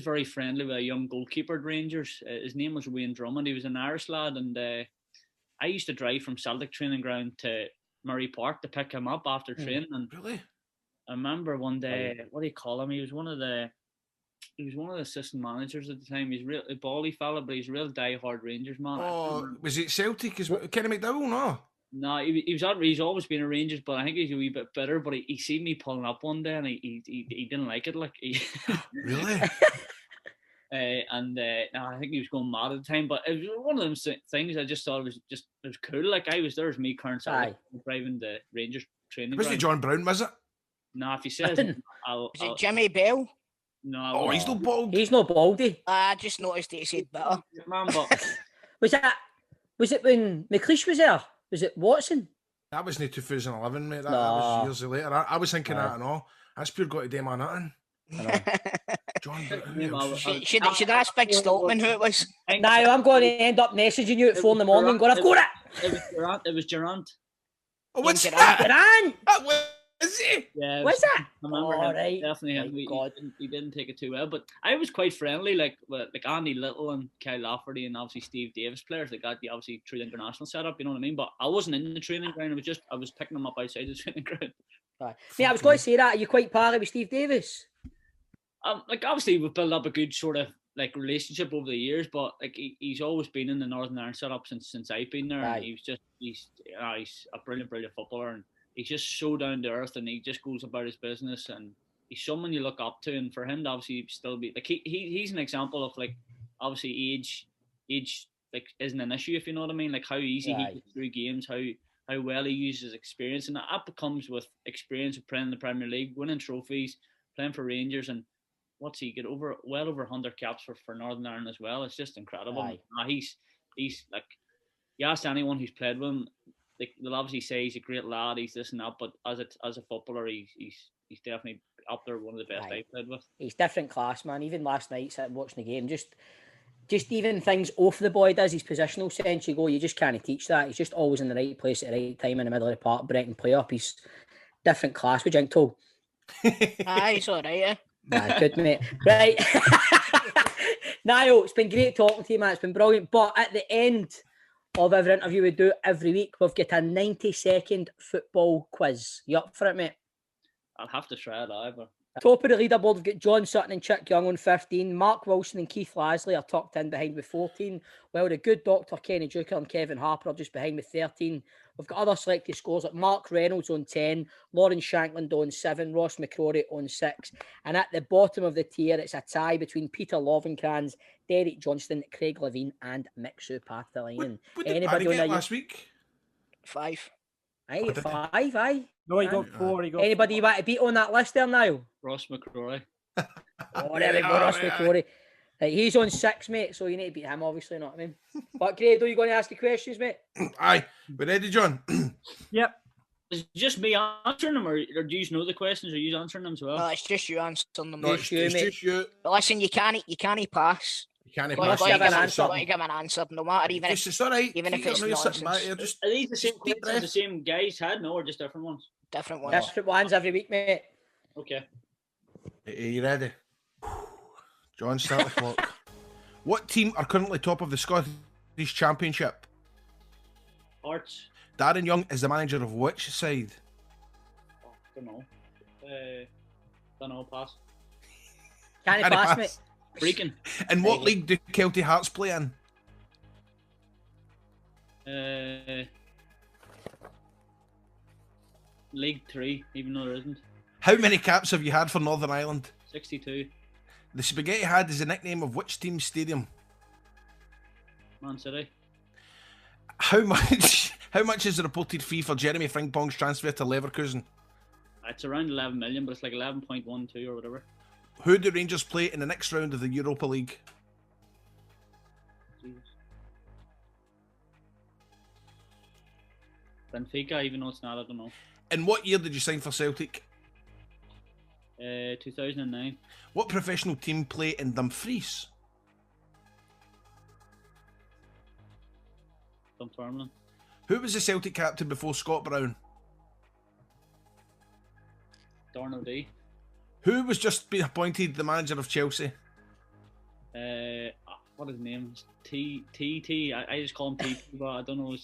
very friendly with a young goalkeeper at Rangers. His name was Wayne Drummond. He was an Irish lad, and I used to drive from Celtic training ground to Murray Park to pick him up after training. And really, I remember one day, what do you call him? He was one of the assistant managers at the time. He's a bally fella, but he's a real die-hard Rangers man. Oh, was it Celtic as well? Kenny McDowell, no? No, he's always been a Rangers, but I think he's a wee bit bitter. But he seen me pulling up one day, and he didn't like it. Like really. No, I think he was going mad at the time. But it was one of those things. I just thought it was cool. Like there's me, current Celtic, driving the Rangers training. Was it John Brown? Was it? No, if he says, is it Jimmy Bell? No. Oh, he's not bald. He's not baldy. I just noticed that he said better. Man, but was it when McLeish was there? Was it Watson? That was in 2011, mate. That was years later. I was thinking that and all. That's pure got to do my nothing. John Brown. Should I ask Big Stockman who it was? No, I'm going to end up messaging you at 4 a.m. going, I've got it. It was Durant. Oh, what's that? Durant? Is he? Yeah. What's that? I remember him. Right. Definitely. He didn't take it too well, but I was quite friendly, like Andy Little and Kyle Lafferty and obviously Steve Davis players. They got obviously through the international setup. You know what I mean? But I wasn't in the training ground. I was picking them up outside the training ground. Right. Yeah, I was going to say that. Are you quite pally with Steve Davis? Like obviously we've built up a good sort of like relationship over the years, but like he's always been in the Northern Ireland setup since I've been there. Right. And he's a brilliant footballer, and he's just so down to earth, and he just goes about his business, and he's someone you look up to. And for him to obviously still be like he's an example of like obviously age like isn't an issue, if you know what I mean. Like how easy he gets through games, how well he uses experience, and that comes with experience of playing in the Premier League, winning trophies, playing for Rangers, and what's he get well over 100 caps for Northern Ireland as well. It's just incredible. He's like, you ask anyone who's played with him, they'll obviously say he's a great lad, he's this and that, but as a footballer, he's definitely up there, one of the best I've played with. He's different class, man. Even last night, watching the game, just even things off the ball does, his positional sense, you just can't teach that. He's just always in the right place at the right time in the middle of the park, breaking play up. He's different class. What do you think, Tol? He's all right, yeah. Good, mate. Right. Niall, it's been great talking to you, man. It's been brilliant. But at the end of every interview we do every week, we've got a 90-second football quiz. You up for it, mate? I'll have to try it either. Top of the leaderboard, we've got John Sutton and Chick Young on 15. Mark Wilson and Keith Lasley are tucked in behind with 14. While the good doctor Kenny Duker and Kevin Harper are just behind with 13. We've got other selected scores like Mark Reynolds on 10, Lauren Shankland on 7, Ross McCrory on 6. And at the bottom of the tier, it's a tie between Peter Lovenkrands, Derek Johnston, Craig Levine, and Mixu Pathalainen. Anybody on last week? 5. Aye, 5, aye. No, he got 4. Anybody you want to beat on that list there now? Ross McCrory. Oh, there we go, Ross McCrory. Right, he's on 6, mate, so you need to beat him, obviously, know what I mean? But, Grado, you going to ask the questions, mate? Aye. We ready, John? Yep. Is it just me answering them, or do you know the questions, or are you answering them as well? No, it's just you answering them. No, it's just you. But listen, you can't pass. You can't pass. Give an answer. Give an answer, no matter, even if it's all right. Even if it's nonsense. Are these the same questions the same guys had, no, or just different ones? Different ones. Different ones every week, mate. Okay. Are you ready? John, start the clock. What team are currently top of the Scottish Championship? Hearts. Darren Young is the manager of which side? Oh, don't know. Don't know. Pass. Can't pass me. Freaking. And what league do Kelty Hearts play in? League 3, even though there isn't. How many caps have you had for Northern Ireland? 62. The Spaghetti Had is the nickname of which team's stadium? Man City. How much is the reported fee for Jeremy Frimpong's transfer to Leverkusen? It's around 11 million, but it's like 11.12 or whatever. Who do Rangers play in the next round of the Europa League? Jesus. Benfica, even though it's not, I don't know. In what year did you sign for Celtic? 2009. What professional team play in Dumfries? Dunfermline. Who was the Celtic captain before Scott Brown? Darno D. Who was just been appointed the manager of Chelsea? What is his name? T. I just call him T, but I don't know.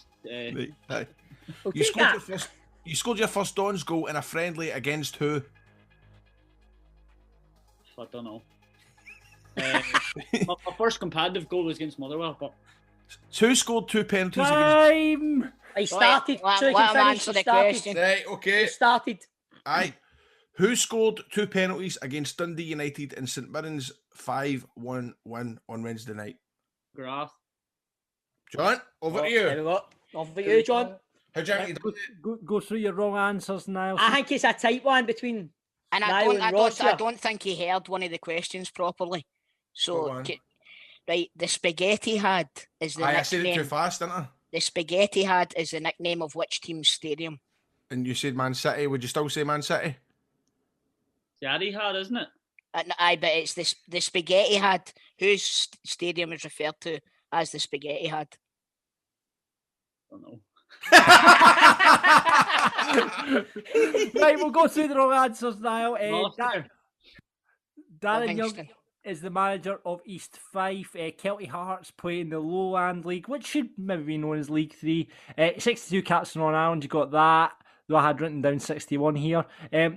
You scored your first Dons goal in a friendly against who? I don't know. My first competitive goal was against Motherwell, but who scored 2 penalties Time! I started. Let him answer the question. Right, okay. Started. Aye. Who scored 2 penalties against Dundee United in St Mirren's 5-1 win on Wednesday night? Graf. John, over to you. There we go. Over to you, John. How do you think you done it? Go through your wrong answers, Niall. I think it's a tight one between And Niall and Ross I here. don't think he heard one of the questions properly. So, right, the Spaghetti Had is the I said it too nickname. fast, didn't I? The Spaghetti Had is the nickname of which team's stadium? And you said Man City. Would you still say Man City? Daddy had, isn't it? Aye, but it's the Spaghetti Had. Whose stadium is referred to as the Spaghetti Had? I don't know. Right, we'll go through the wrong answers now. Darren Young Livingston. is the manager of East Fife. Kelty Hearts play in the Lowland League, which should maybe be known as League 3. 62 caps in Northern Ireland, you got that. Though I had written down 61 here.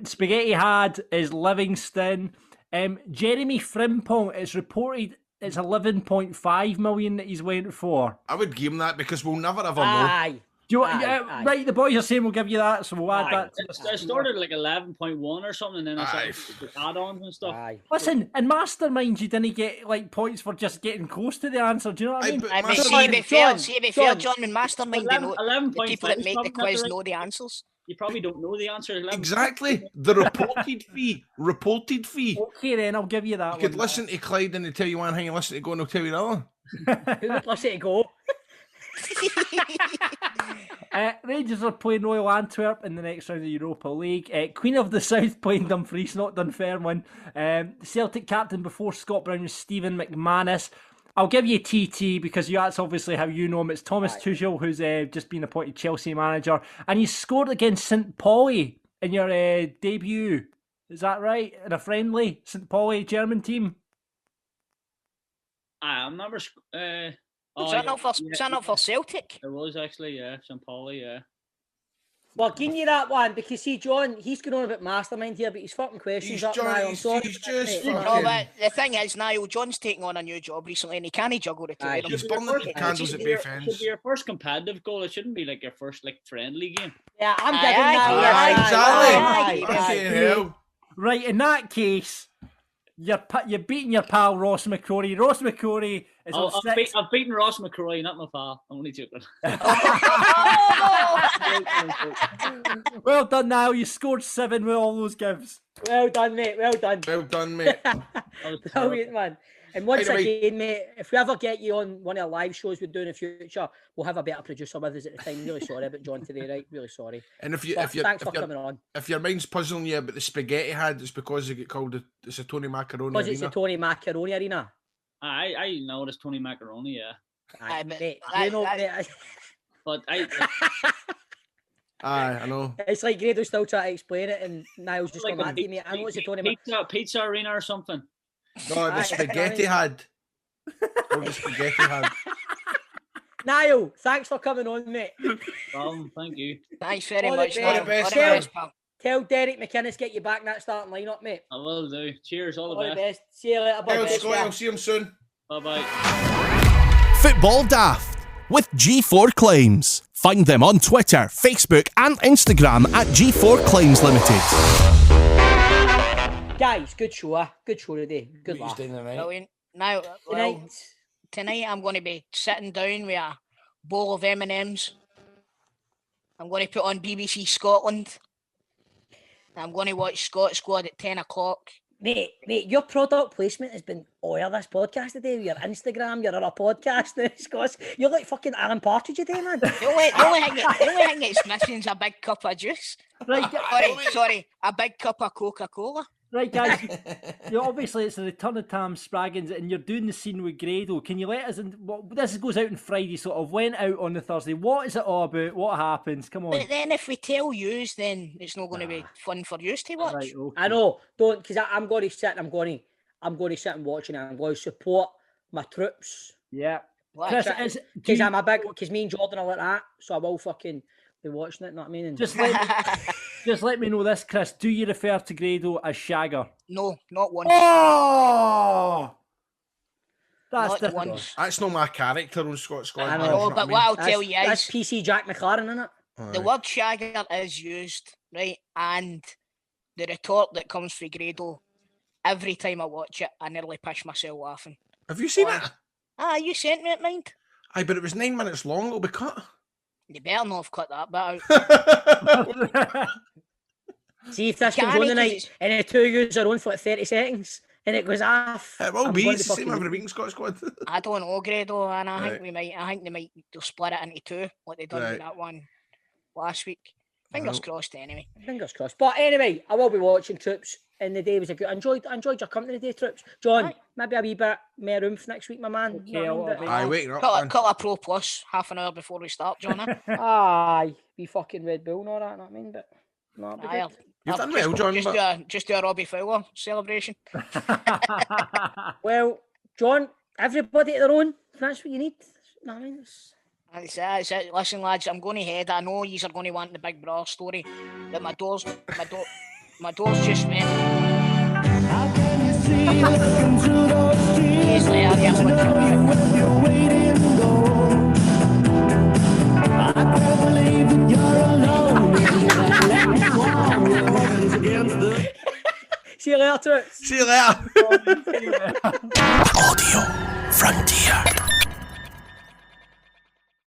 Spaghetti Had is Livingston. Jeremy Frimpong, it's reported it's 11.5 million that he's went for. I would give him that because we'll never ever know. Aye. Do you want, right, the boys are saying we'll give you that, so we'll add that. It started like 11.1 or something, and then I started with add-ons and stuff. Aye. Listen, in Mastermind, you didn't get like points for just getting close to the answer. Do you know what I mean? I mean, see, be fair, John, in Mastermind, the people that make the quiz know the answers. You probably don't know the answer. Exactly. The reported fee. Reported fee. Okay, then I'll give you that. You could listen to Clyde and they tell you one thing, and listen to Go and they'll tell you another. Who would listen to Go? Rangers are playing Royal Antwerp in the next round of the Europa League. Queen of the South playing Dumfries, not Dunfermline. Celtic captain before Scott Brown was Stephen McManus. I'll give you TT because that's obviously how you know him. It's Thomas Tuchel, who's just been appointed Chelsea manager, and you scored against St. Pauli in your debut. Is that right? In a friendly St. Pauli German team. I remember. Was that not for Celtic? It was actually, yeah, St. Pauli, yeah. Well, give you that one because see, John, he's going on about Mastermind here, but he's fucking questions up now. I'm sorry. No, but the thing is, Niall, John's taking on a new job recently, and he can't juggle the two of them. He's burning the candles at both ends. It should be your first competitive goal. It shouldn't be like your first friendly game. Yeah, I'm giving Exactly. Right, in that case, you're beating your pal Ross McCrory. Ross McCrory is on six. I've beaten Ross McCrory, not my pal. I'm only joking. Well done, Niall. You scored 7 with all those gives. Well done, mate. Well done. Well done, mate. Brilliant, man. And once again, mate, if we ever get you on one of the live shows we do in the future, we'll have a better producer with us at the time. Really sorry about John today, right? Really sorry. And thanks for coming on. If your mind's puzzling you about the Spaghetti Had, it's because they get called it's a Tony Macaroni Because Arena. it's the Tony Macaroni Arena. I know it's Tony Macaroni, yeah. Aye, mate, but I know. It's like Grado's still trying to explain it, and Niall's just like going to me. I know it's a Tony pizza arena or something. No, the Spaghetti Had. Or the Spaghetti Had. Niall, thanks for coming on, mate. Thank you. Thanks very All much. the Niall. best. All the best, pal. Tell Derek McInnes get you back in that starting lineup, mate. I will do. Cheers, all All the the best. best. See you later, bud. Scott, I'll see him soon. Bye-bye. Football Daft with G4 Claims. Find them on Twitter, Facebook and Instagram at G4 Claims Limited. Guys, good show. Good show today. Good laugh. Brilliant. Now, tonight I'm going to be sitting down with a bowl of M&Ms. I'm going to put on BBC Scotland. I'm going to watch Scott Squad at 10 o'clock. Mate, your product placement has been all over this podcast today. Your Instagram, your other podcast. You're like fucking Alan Partridge today, man. The only thing that's missing is a big cup of juice. Right, sorry, a big cup of Coca-Cola. Right, guys, obviously it's the return of Tam Spraggins and you're doing the scene with Grado. Can you let us in? This goes out on Friday, sort of went out on the Thursday. What is it all about? What happens? Come on. But then if we tell yous, then it's not going to be fun for yous to watch. Right, okay. I know, don't, because I'm going to sit. I'm going to sit and watch it. I'm going to support my troops. Yeah, Chris, because me and Jordan are like that, so I will fucking be watching it. Know what I mean? And just let me know this, Chris. Do you refer to Grado as Shagger? No, not once. Oh, that's not once. That's not my character on Scott Squad. I know, but what I'll tell you is that's PC Jack McLaren, isn't it? The word Shagger is used, right? And the retort that comes from Grado, every time I watch it, I nearly piss myself laughing. Have you seen it? You sent me it, mind? Aye, but it was 9 minutes long. It'll be cut. You better not have cut that bit out. See if this comes on tonight and the two years are on for like 30 seconds and it goes off. It will be. It's the same every week in Scott Squad. I don't know, Grado, and I think they might split it into two, like they done with that one last week. Fingers crossed, anyway. Fingers crossed. But anyway, I will be watching Troops, and the day was a good. I enjoyed your company today, Troops. John, maybe a wee bit more room for next week, my man. Okay, aye, waking up. Cut a Pro Plus half an hour before we start, John. Aye, be fucking Red Bull and all that. Know what I mean, but no, you've done well, John. Just do a Robbie Fowler celebration. Well, John, everybody at their own. That's what you need. Know what I mean? That's it. Listen, lads, I'm going to head. I know yous are going to want the Big Brother story, but my door's just went. How can you see looking through those trees? I can't believe that you're alone. See you later, Troops. See you later. Audio Frontier.